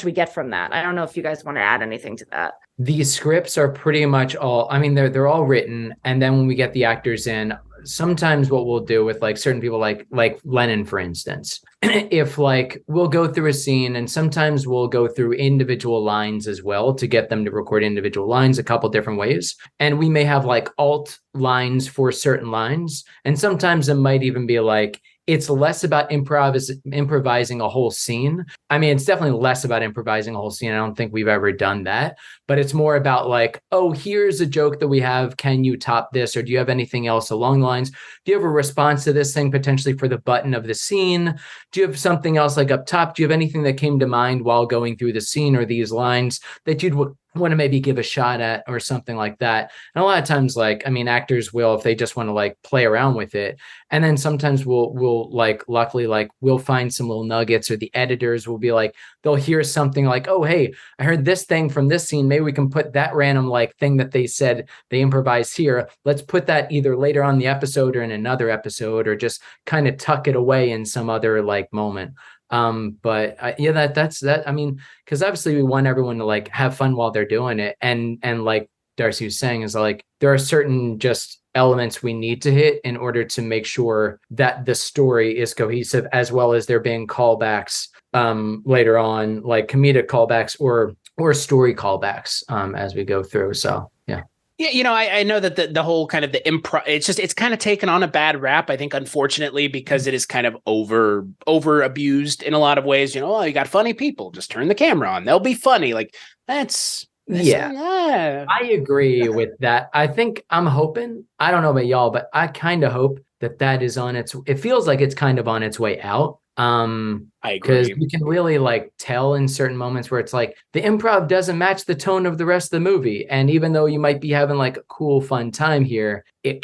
D: we get from that. I don't know if you guys want to add anything to that.
B: The scripts are pretty much all, I mean, they're all written. And then when we get the actors in, sometimes what we'll do with like certain people, like Lennon, for instance, if like we'll go through a scene, and sometimes we'll go through individual lines as well to get them to record individual lines a couple different ways. And we may have like alt lines for certain lines. And sometimes it might even be like, it's less about improvising a whole scene. I mean, it's definitely less about improvising a whole scene. I don't think we've ever done that, but it's more about like, oh, here's a joke that we have. Can you top this? Or do you have anything else along the lines? Do you have a response to this thing potentially for the button of the scene? Do you have something else like up top? Do you have anything that came to mind while going through the scene or these lines that you'd want to maybe give a shot at or something like that? And a lot of times, like, I mean, actors will, if they just want to like play around with it. And then sometimes we'll like, luckily, like we'll find some little nuggets, or the editors will be like, they'll hear something like, oh, hey, I heard this thing from this scene. Maybe we can put that random like thing that they said they improvised here. Let's put that either later on the episode or in another episode, or just kind of tuck it away in some other like moment. But that's that. I mean, because obviously we want everyone to like have fun while they're doing it, and like Darcy was saying, is like there are certain just elements we need to hit in order to make sure that the story is cohesive, as well as there being callbacks later on, like comedic callbacks or story callbacks as we go through. So yeah.
A: Yeah, you know, I know that the whole kind of the improv, it's kind of taken on a bad rap, I think, unfortunately, because it is kind of over abused in a lot of ways. You know, oh, you got funny people, just turn the camera on, they'll be funny. Like that's
B: I agree with that. I think I'm hoping, I don't know about y'all, but I kind of hope that is it feels like it's kind of on its way out.
A: I agree.
B: Because you can really like tell in certain moments where it's like the improv doesn't match the tone of the rest of the movie. And even though you might be having like a cool, fun time here, it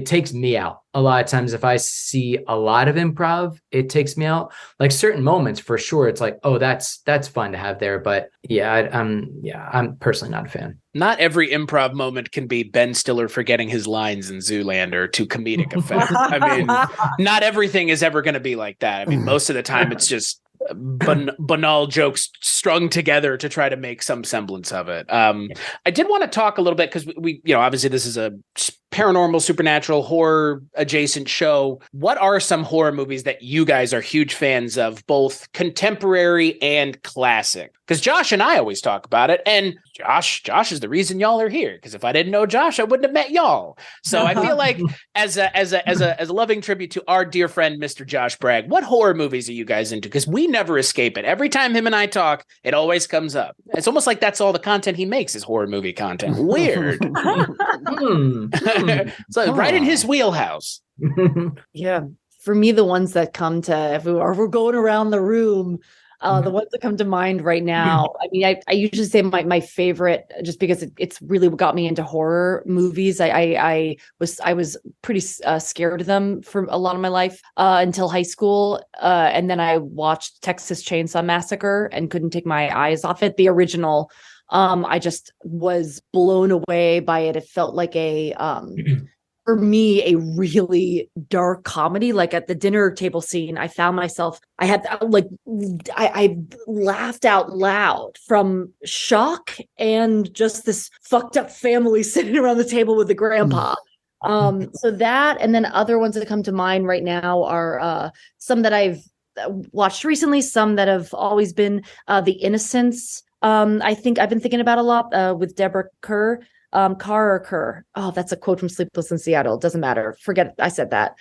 B: takes me out. A lot of times if I see a lot of improv, it takes me out. Like certain moments for sure, it's like, oh, that's fun to have there. But I'm personally not a fan.
A: Not every improv moment can be Ben Stiller forgetting his lines in Zoolander to comedic effect. I mean, not everything is ever going to be like that. I mean, most of the time it's just banal jokes strung together to try to make some semblance of it. I did want to talk a little bit because we, you know, obviously this is a paranormal, supernatural, horror adjacent show. What are some horror movies that you guys are huge fans of, both contemporary and classic? Because Josh and I always talk about it, and Josh is the reason y'all are here. Because if I didn't know Josh, I wouldn't have met y'all. So I feel like as a loving tribute to our dear friend Mr. Josh Bragg, what horror movies are you guys into? Because we never escape it. Every time him and I talk, it always comes up. It's almost like that's all the content he makes is horror movie content. Weird. So right in his wheelhouse.
D: Yeah. For me, the ones that come to, if we're going around the room, the ones that come to mind right now, I mean, I usually say my favorite, just because it's really what got me into horror movies. I was pretty scared of them for a lot of my life until high school. And then I watched Texas Chainsaw Massacre and couldn't take my eyes off it. The original, I just was blown away by it. It felt like for me, a really dark comedy. Like at the dinner table scene, I found myself, I laughed out loud from shock and just this fucked up family sitting around the table with the grandpa. So that, and then other ones that come to mind right now are some that I've watched recently, some that have always been The Innocents. I think I've been thinking about a lot with Deborah Kerr. Carr or Kerr. Oh, that's a quote from Sleepless in Seattle. It doesn't matter. Forget I said that.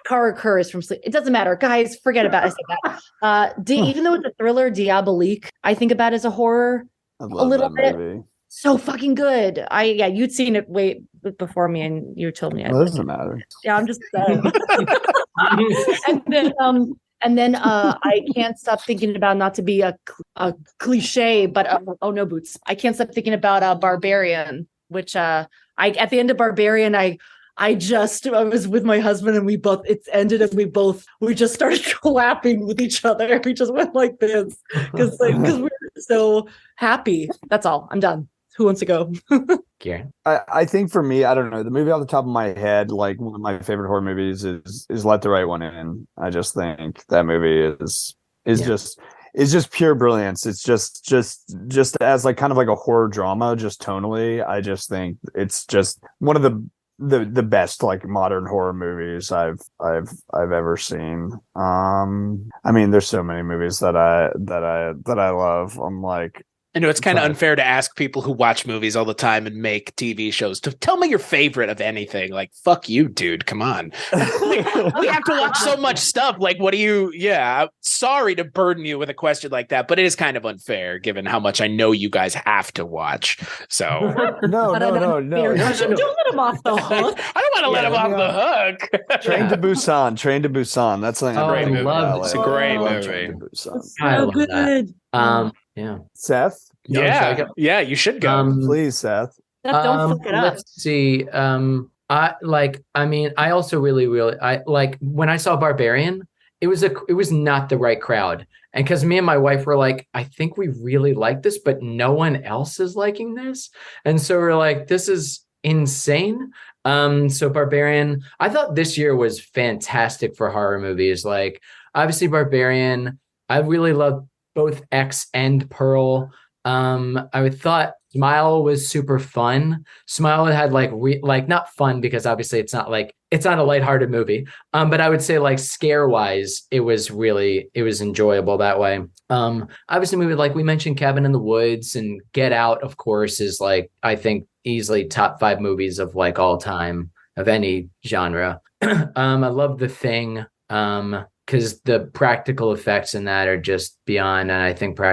D: Carr or Kerr is from Sleep. It doesn't matter. Guys, forget about it. I said that. Even though it's a thriller, Diabolique, I think about as a horror a little bit. Movie. So fucking good. You'd seen it way before me and you told me.
C: It doesn't matter.
D: Yeah, I'm just saying. And then I can't stop thinking about, not to be a cliche, but oh no, Boots. I can't stop thinking about Barbarian, which at the end of Barbarian, I was with my husband and it ended and we just started clapping with each other. We just went like this because we were so happy. That's all. I'm done. Who wants to go?
B: Kieran.
C: I think for me, I don't know, the movie off the top of my head, like one of my favorite horror movies is Let the Right One In. I just think that movie is just pure brilliance. It's just as like kind of like a horror drama, just tonally. I just think it's just one of the best like modern horror movies I've ever seen. I mean, there's so many movies that I love. I'm like,
A: I know it's kind of unfair to ask people who watch movies all the time and make TV shows to tell me your favorite of anything. Like, fuck you, dude. Come on. We have to watch so much stuff. Like, what do you? Yeah, sorry to burden you with a question like that, but it is kind of unfair given how much I know you guys have to watch. So
C: no.
D: Don't let him off the hook.
A: I don't want to let him off the hook.
C: Train to Busan. That's like a great movie.
A: It's a great movie.
C: Train to Busan.
D: So good.
B: Yeah.
C: Seth?
A: Yeah, you should go.
C: Please, Seth.
D: Don't fuck it up.
B: Let's see. I also really I like when I saw Barbarian, it was not the right crowd. And because me and my wife were like, I think we really like this, but no one else is liking this. And so we're like, this is insane. So Barbarian, I thought this year was fantastic for horror movies. Like obviously Barbarian, I really loved both X and Pearl. I thought Smile was super fun. Smile had like not fun because obviously it's not a lighthearted movie. But I would say like scare wise, it was enjoyable that way. Obviously movie like we mentioned Cabin in the Woods and Get Out, of course, is like I think easily top 5 movies of like all time of any genre. I love The Thing. Because the practical effects in that are just beyond. And I think I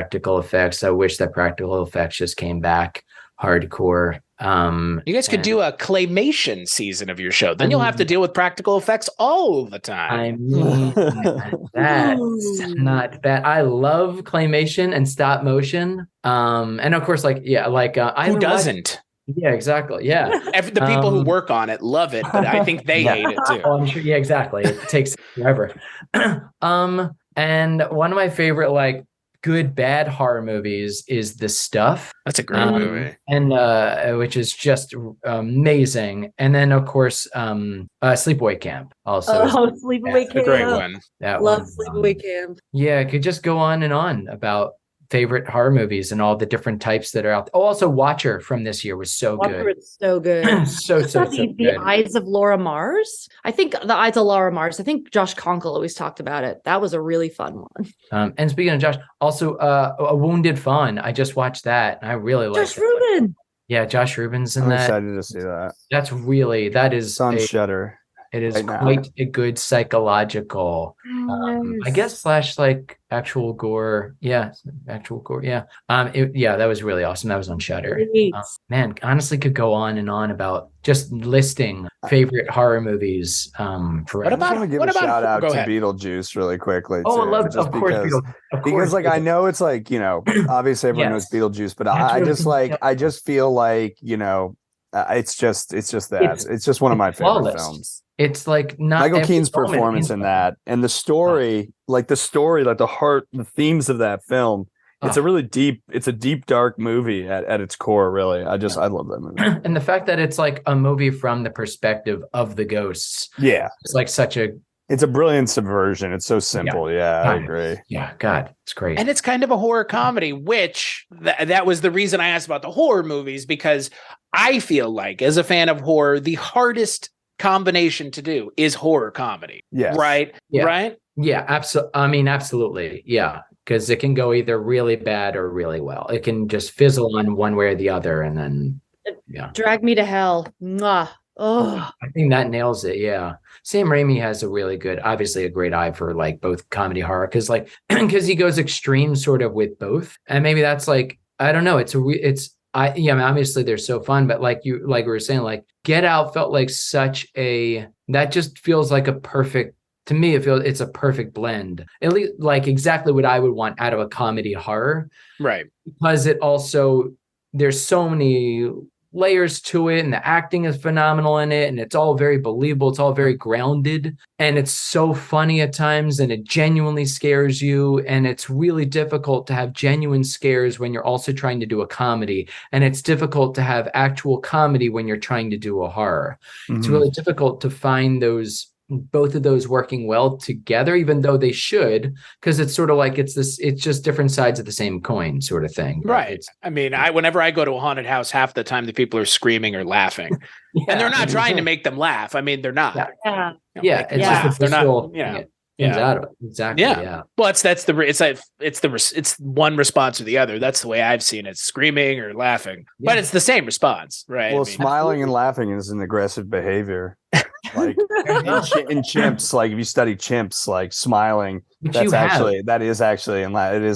B: wish that practical effects just came back hardcore.
A: You guys could do a claymation season of your show. Then you'll have to deal with practical effects all the time.
B: I mean, that's not bad. I love claymation and stop motion. And of course,
A: who doesn't?
B: Yeah, exactly. Yeah.
A: The people who work on it love it, but I think they hate it too.
B: Oh, I'm sure. Yeah, exactly. It takes forever. And one of my favorite, like, good, bad horror movies is The Stuff.
A: That's a great movie.
B: And which is just amazing. And then, of course, Sleepaway Camp also.
D: Oh, Sleepaway Camp.
A: A great one.
D: Love Sleepaway Camp.
B: Yeah, I could just go on and on about favorite horror movies and all the different types that are out there. Oh, also Watcher from this year was so
D: Watcher
B: good.
D: is so good.
B: so
D: The
B: good.
D: Eyes of Laura Mars. I think The Eyes of Laura Mars. I think Josh Conkle always talked about it. That was a really fun one.
B: And speaking of Josh, also A Wounded Fawn. I just watched that. I really like
D: Josh Rubin.
B: Yeah, Josh Rubin's in
C: I'm
B: that.
C: excited to see that.
B: That is
C: It's on Shudder.
B: It is
C: right now.
B: quite a good psychological, I guess, / like actual gore. Yeah, actual gore. Yeah. That was really awesome. That was on Shudder. Man, honestly, could go on and on about just listing favorite horror movies. Forever.
C: I want to give a shout out to
A: ahead.
C: Beetlejuice really quickly.
B: Oh,
C: too,
B: I love,
C: just
B: of course,
C: because like I know it's like, obviously everyone knows Beetlejuice, but I just feel like, it's just that it's just one of my favorite
B: flawless.
C: films.
B: It's like not
C: Michael Keane's performance in that, and the story, like the heart, the themes of that film. It's a really deep, dark movie at its core. Really, I love that movie.
B: And the fact that it's like a movie from the perspective of the ghosts.
C: Yeah,
B: it's like
C: it's a brilliant subversion. It's so simple. Yeah, I agree.
B: Yeah, God, it's great.
A: And it's kind of a horror comedy, which that was the reason I asked about the horror movies, because I feel like as a fan of horror, the hardest combination to do is horror comedy.
C: Yeah.
A: Right.
B: Yeah.
A: Right.
B: Yeah. Absolutely. Yeah. Because it can go either really bad or really well. It can just fizzle on one way or the other. And then,
D: Drag Me to Hell. Mwah. Oh,
B: I think that nails it. Yeah. Sam Raimi has obviously a great eye for like both comedy horror. Because he goes extreme sort of with both. And maybe that's like, I don't know. Obviously they're so fun, but like we were saying, like Get Out felt like that just feels like to me, it's a perfect blend, at least like exactly what I would want out of a comedy horror.
A: Right.
B: Because there's so many layers to it, and the acting is phenomenal in it, and it's all very believable. It's all very grounded, and it's so funny at times, and it genuinely scares you. And it's really difficult to have genuine scares when you're also trying to do a comedy, and it's difficult to have actual comedy when you're trying to do a horror. Mm-hmm. It's really difficult to find both of those working well together, even though they should, because it's sort of like it's just different sides of the same coin sort of thing.
A: Right. Whenever I go to a haunted house, half the time the people are screaming or laughing. And they're not trying to make them laugh. I mean, they're not.
B: Yeah. Just the visual, out of it. Exactly. Yeah.
A: Well, it's one response or the other. That's the way I've seen it: screaming or laughing. But it's the same response, right?
C: Well, smiling and laughing is an aggressive behavior. Like in chimps, like if you study chimps, like smiling, it is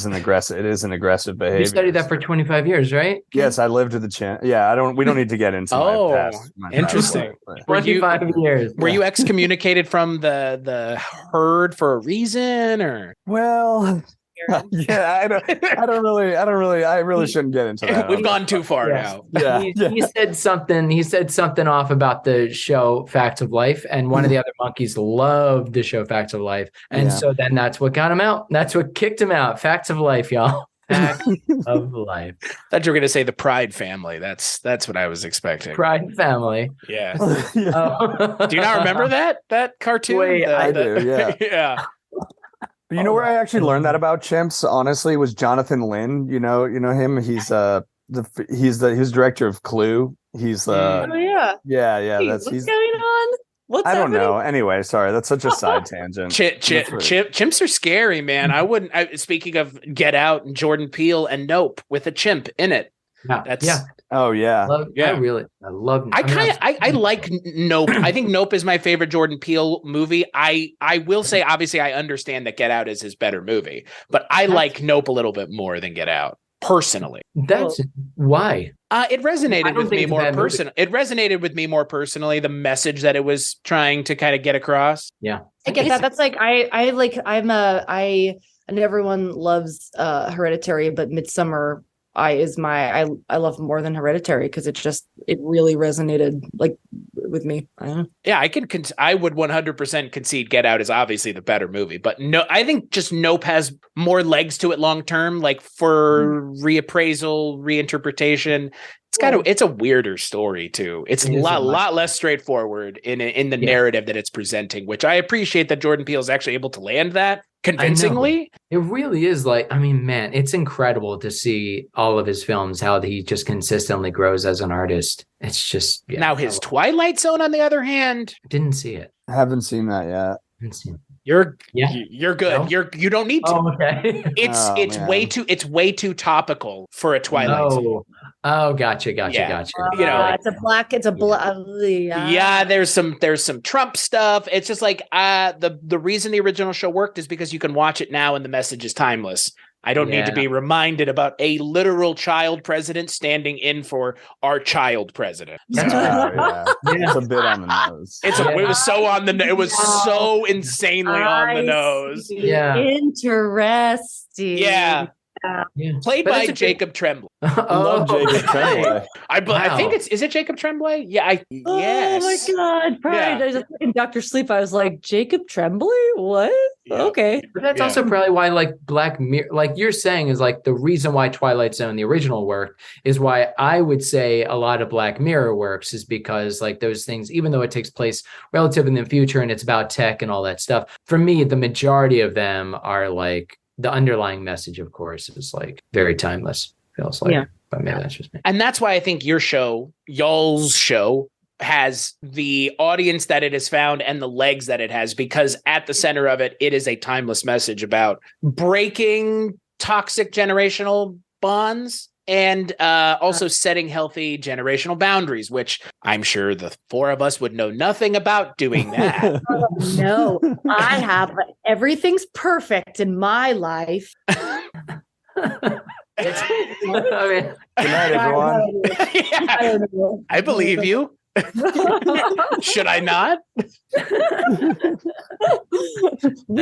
C: an aggressive behavior.
B: You studied that for 25 years, right?
C: Yes, I lived with the chimp. Yeah, we don't need to get into my past.
A: Interesting.
B: 25 years.
A: Were you excommunicated from the herd for a reason, or?
C: Well, yeah, I really shouldn't get into that.
A: We've gone too far now.
C: Yeah.
B: He said something off about the show Facts of Life, and one of the other monkeys loved the show Facts of Life. And so then that's what got him out. That's what kicked him out. Facts of Life, y'all. Facts of Life.
A: I thought you were going to say the Pride Family. That's what I was expecting.
B: Pride Family.
A: Yeah. Do you not remember that cartoon?
C: Wait, I do. Yeah.
A: Yeah.
C: You know where I actually learned that about chimps, honestly, was Jonathan Lynn. You know him. He's he's director of Clue. He's
D: yeah.
C: Hey,
D: what's going on?
C: I don't know. Anyway, sorry, that's such a side tangent.
A: Chimps are scary, man. Speaking of Get Out and Jordan Peele and Nope with a chimp in it.
C: Oh yeah.
B: I love.
A: I like Nope. I think Nope is my favorite Jordan Peele movie. I will say, obviously, I understand that Get Out is his better movie, but I like Nope a little bit more than Get Out personally.
B: That's why.
A: It resonated with me more personally. It resonated with me more personally. The message that it was trying to kind of get across.
B: Yeah,
D: I get that. That's like and everyone loves Hereditary, but Midsummer. I love more than Hereditary because it really resonated like with me. I don't know.
A: Yeah, I would 100% concede Get Out is obviously the better movie, but no, I think just Nope has more legs to it long term, like for reappraisal, reinterpretation. It's a weirder story too. It's a lot less straightforward in the narrative that it's presenting, which I appreciate that Jordan Peele is actually able to land that. convincingly.
B: It really is like, I mean, man, it's incredible to see all of his films, how he just consistently grows as an artist. It's just,
A: Now his Twilight Zone, on the other hand,
B: didn't see it.
C: Haven't seen that yet.
B: Didn't see it.
A: You're
B: No?
A: good. You don't need to.
B: Okay.
A: It's way too topical for a Twilight Zone.
B: Oh, gotcha.
A: You know,
D: it's a black.
A: Yeah, there's some Trump stuff. It's just like the reason the original show worked is because you can watch it now and the message is timeless. I don't need to be reminded about a literal child president standing in for our child president.
C: It's a bit on the nose.
A: It was so on the. It was so insanely on the nose.
B: Yeah.
D: Interesting.
A: Yeah.
B: Yeah.
A: Played by Jacob Tremblay.
C: Love Jacob Tremblay.
A: I think is it Jacob Tremblay? Yeah. Yes.
D: Oh my God. Pride.
A: Yeah.
D: I was in Dr. Sleep. I was like, Jacob Tremblay? What?
A: Yeah.
D: Okay.
B: But that's also probably why, like, Black Mirror, like you're saying, is like the reason why Twilight Zone, the original, worked, is why I would say a lot of Black Mirror works, is because, like, those things, even though it takes place relatively in the future and it's about tech and all that stuff, for me, the majority of them are like, the underlying message, of course, is like very timeless. Feels like, but maybe that's just me.
A: And that's why I think y'all's show, has the audience that it has found and the legs that it has, because at the center of it, it is a timeless message about breaking toxic generational bonds and also setting healthy generational boundaries, which I'm sure the four of us would know nothing about doing that.
D: No, I have everything's perfect in my life.
B: I mean,
C: Good night, everyone.
A: Yeah, I believe you. Should I not?
D: We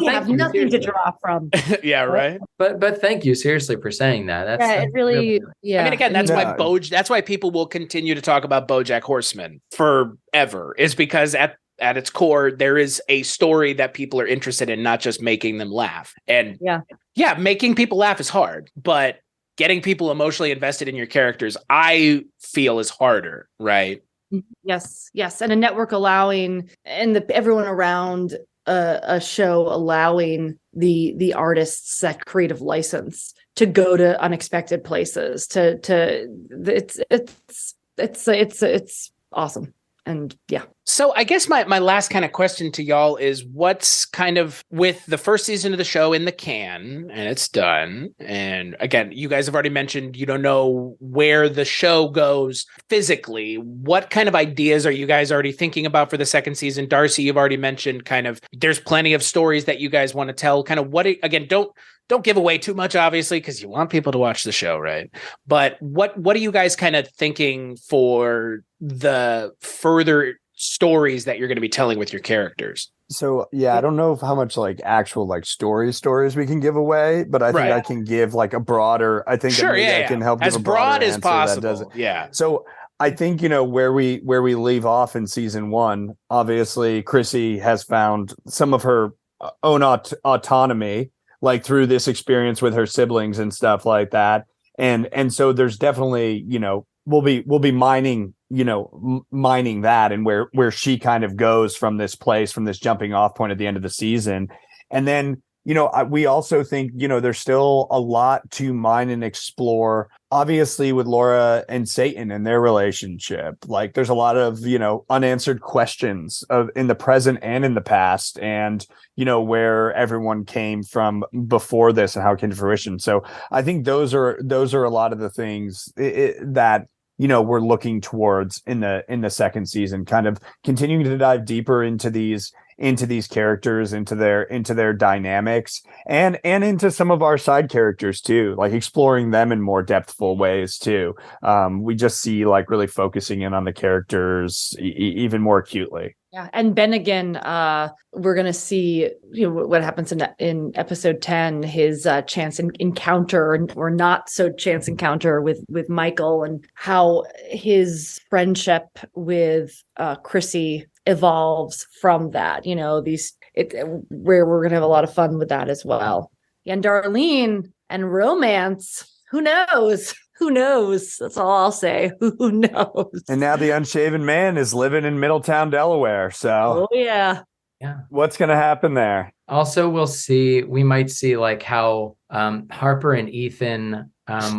D: have nothing to draw from.
A: Yeah, right.
B: but thank you seriously for saying that. That's
D: It really. Yeah.
A: I mean, again, that's
C: Yeah.
A: why that's why people will continue to talk about BoJack Horseman forever, is because at its core, there is a story that people are interested in, not just making them laugh. And yeah, making people laugh is hard, but getting people emotionally invested in your characters, I feel, is harder, right?
D: Yes, and a network allowing, and everyone around a show allowing the artists that creative license to go to unexpected places. It's awesome. And yeah.
A: So I guess my last kind of question to y'all is, what's kind of, with the first season of the show in the can and it's done, and again, you guys have already mentioned you don't know where the show goes physically. What kind of ideas are you guys already thinking about for the second season? Darcy, you've already mentioned kind of there's plenty of stories that you guys want to tell. Kind of what, again, don't give away too much, obviously, because you want people to watch the show, right? But what are you guys kind of thinking for the further stories that you're going to be telling with your characters?
C: So yeah, I don't know how much like actual like stories we can give away, but I think I can give like a broader. I think
A: sure,
C: I can help
A: as
C: give a
A: broad as
C: answer
A: possible.
C: That doesn't.
A: Yeah.
C: So I think, where we leave off in season 1, obviously Chrissy has found some of her own autonomy, like through this experience with her siblings and stuff like that. And so there's definitely, we'll be mining that, and where she kind of goes from this place, from this jumping off point at the end of the season. And then, we also think, there's still a lot to mine and explore, obviously, with Laura and Satan and their relationship. Like there's a lot of, unanswered questions in the present and in the past, and, where everyone came from before this and how it came to fruition. So I think those are a lot of the things that, we're looking towards in the second season, kind of continuing to dive deeper into these characters, into their dynamics, and into some of our side characters too, like exploring them in more depthful ways too. We just see like really focusing in on the characters even more acutely.
D: Yeah, and Ben again, we're gonna see what happens in episode 10, his chance encounter or not so chance encounter with Michael, and how his friendship with Chrissy evolves from that. Where we're gonna have a lot of fun with that as well. And Darlene and romance, who knows? Who knows? That's all I'll say. Who knows?
C: And now the unshaven man is living in Middletown, Delaware. So,
D: oh yeah,
C: what's going to happen there?
B: Also, we might see like how Harper and Ethan,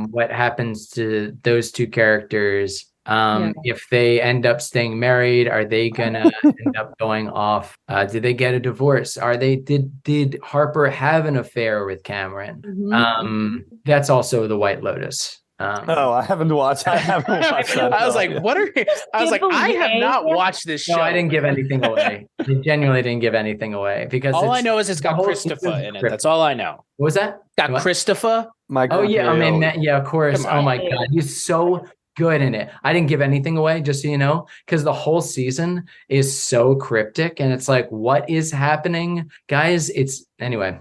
B: what happens to those two characters. If they end up staying married, are they gonna end up going off? Did they get a divorce? Did Harper have an affair with Cameron? That's also the White Lotus.
C: I haven't watched that.
A: I was like, what are you? I was like, I have not watched this show.
B: No, I didn't give anything away. I genuinely didn't give anything away because
A: all I know is it's got Christopher in it. That's all I know.
B: What was that?
A: Got Christopher.
B: Oh yeah, I mean, yeah, of course. Oh my God, he's so good in it. I didn't give anything away, just so you know, because the whole season is so cryptic, and it's like, what is happening, guys? It's anyway.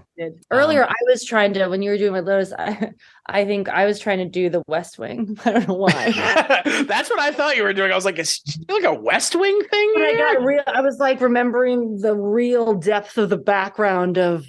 D: Earlier, I was trying to, when you were doing my Lotus, I think I was trying to do the West Wing. I don't know why.
A: That's what I thought you were doing. I was like, is like a West Wing thing?
D: But I was like remembering the real depth of the background of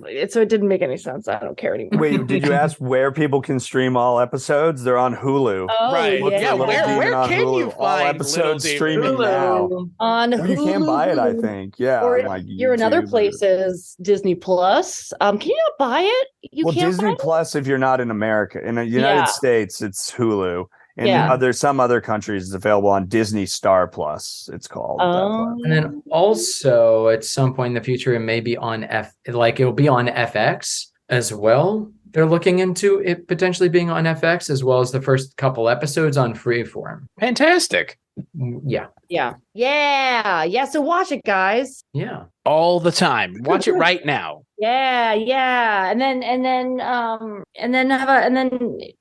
D: it, so it didn't make any sense. I don't care anymore.
C: Wait, did you ask where people can stream all episodes? They're on Hulu.
D: Oh,
A: right. Yeah. Where can
C: Hulu.
A: you find
C: all episodes streaming now?
D: On Hulu.
C: You can buy it, I think. Yeah.
D: Or
C: like
D: you're in other places, Disney Plus. Can you not buy it? You can't
C: Disney
D: buy it?
C: Plus, if you're not in America, in the United States, it's Hulu. In some other countries, it's available on Disney Star Plus. It's called.
B: And then also at some point in the future, it may be on it'll be on FX as well. They're looking into it potentially being on FX, as well as the first couple episodes on Freeform.
A: Fantastic.
B: Yeah.
D: So watch it, guys.
B: Yeah.
A: All the time. Watch it right now.
D: Yeah. And then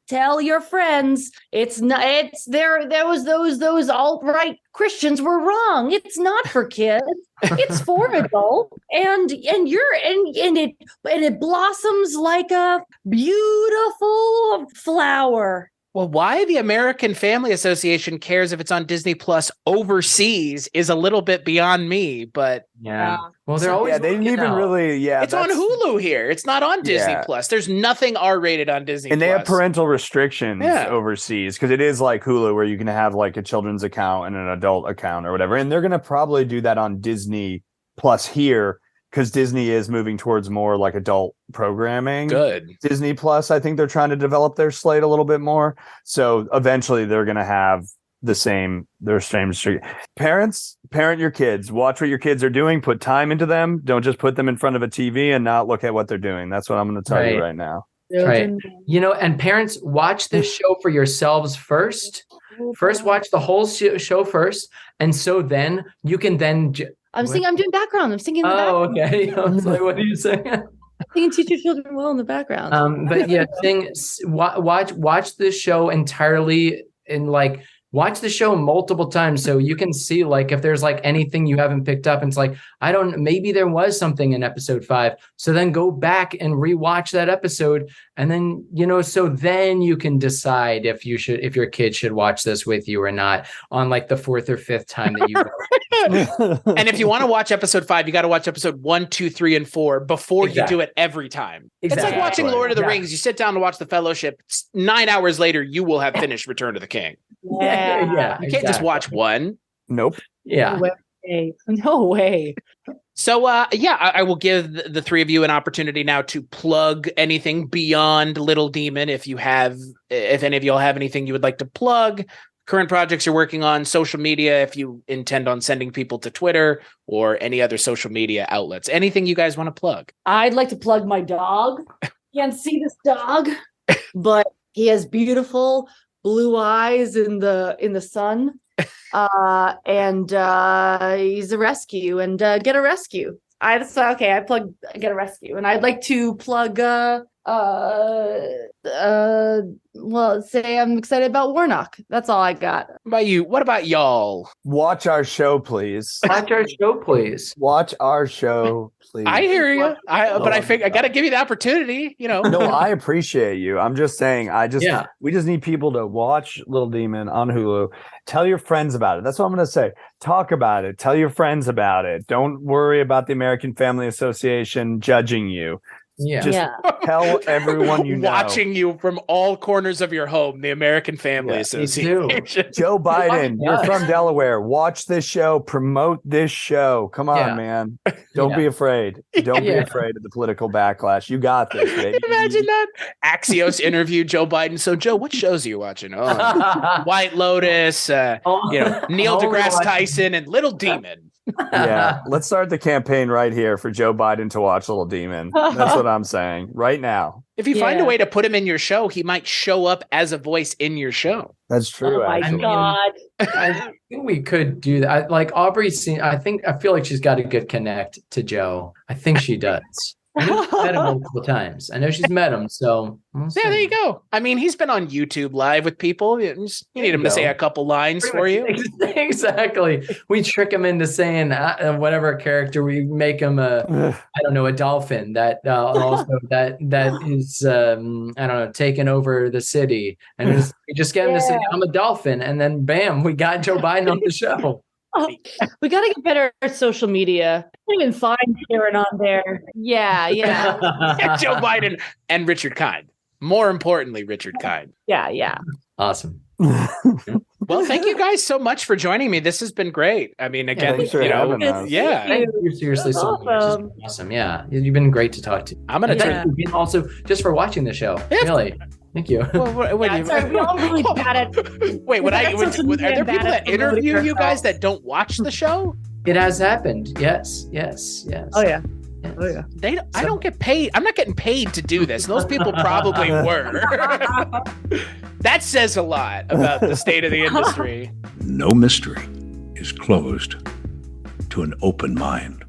D: tell your friends there was those alt-right Christians were wrong. It's not for kids. It's for adults. And it blossoms like a beautiful flower.
A: Well, why the American Family Association cares if it's on Disney Plus overseas is a little bit beyond me, but
B: well, they're always
C: they didn't even really
A: it's on Hulu here. It's not on Disney Plus. There's nothing R-rated on Disney Plus.
C: And they have parental restrictions overseas because it is like Hulu where you can have like a children's account and an adult account or whatever. And they're going to probably do that on Disney Plus here, because Disney is moving towards more like adult programming.
A: Good.
C: Disney Plus, I think they're trying to develop their slate a little bit more. So eventually they're going to have their same. Parents, parent your kids. Watch what your kids are doing. Put time into them. Don't just put them in front of a TV and not look at what they're doing. That's what I'm going to tell you right now.
B: Right. And parents, watch this show for yourselves first. First, watch the whole show first. And so then you can then...
D: I'm doing background. I'm singing in the background.
B: Okay. I was like, what are you saying?
D: I think teach your children well in the background.
B: But yeah, watch this show entirely and like watch the show multiple times so you can see like if there's like anything you haven't picked up. And it's like, maybe there was something in episode 5. So then go back and rewatch that episode. And then, so then you can decide if your kid should watch this with you or not on like the 4th or 5th time that you
A: And if you want to watch episode 5, you got to watch episode 1, 2, 3, and 4 before you do it every time. It's like watching Lord of the Rings. You sit down to watch the Fellowship. 9 hours later, you will have finished Return of the King.
D: Yeah.
A: You can't just watch one.
C: Nope.
B: Yeah.
D: No way.
A: So, I will give the three of you an opportunity now to plug anything beyond Little Demon. If any of y'all have anything you would like to plug, current projects you're working on, social media, if you intend on sending people to Twitter or any other social media outlets, anything you guys want to plug.
D: I'd like to plug my dog. You can't see this dog, but he has beautiful blue eyes in the sun. And he's a rescue and get a rescue. I plug get a rescue, and I'd like to plug say I'm excited about Warnock. That's all I got.
A: What about you? What about y'all?
C: Watch our show, please.
B: Watch our show, please.
C: Watch our show, please.
A: I hear you. I think I got to give you the opportunity.
C: No, I appreciate you. I'm just saying. We just need people to watch Little Demon on Hulu. Tell your friends about it. That's what I'm going to say. Talk about it. Tell your friends about it. Don't worry about the American Family Association judging you.
B: Yeah.
C: Just tell everyone you know.
A: Watching you from all corners of your home, the American Family Association.
C: Joe Biden, you're from Delaware. Watch this show. Promote this show. Come on, man. Don't be afraid. Don't be afraid of the political backlash. You got this, baby.
A: Imagine that. Axios interviewed Joe Biden. So, Joe, what shows are you watching? Oh, White Lotus, Neil deGrasse Tyson, and Little Demon.
C: Yeah, let's start the campaign right here for Joe Biden to watch Little Demon. That's what I'm saying right now.
A: If you find a way to put him in your show, he might show up as a voice in your show.
C: That's true.
D: Oh my God.
B: I think we could do that. Like Aubrey's seen, I feel like she's got a good connect to Joe. I think she does. I know she's met him multiple times. I know she's met him. So
A: there you go. I mean, he's been on YouTube Live with people. You need him to say a couple lines for you.
B: Exactly. We trick him into saying whatever character. We make him a dolphin that also that is taking over the city, and we just get him to say I'm a dolphin, and then bam, we got Joe Biden on the show.
D: Oh, we got to get better at social media. I can't even find Karen on there. Yeah.
A: Joe Biden and Richard Kind. More importantly, Richard Kind.
D: Yeah.
B: Awesome.
A: Well, thank you guys so much for joining me. This has been great. I mean, again,
C: thanks for having us.
B: Thank you seriously so much.
D: Awesome.
B: Awesome. Yeah, you've been great to talk to.
A: I'm gonna
B: thank you also just for watching the show. Really. Thank you.
D: Sorry, we all really bad at.
A: Wait, are there people that interview you guys that don't watch the show?
B: It has happened. Yes.
D: Oh yeah.
B: Yes.
D: Oh yeah.
A: I don't get paid. I'm not getting paid to do this. Those people probably were. That says a lot about the state of the industry.
E: No mystery is closed to an open mind.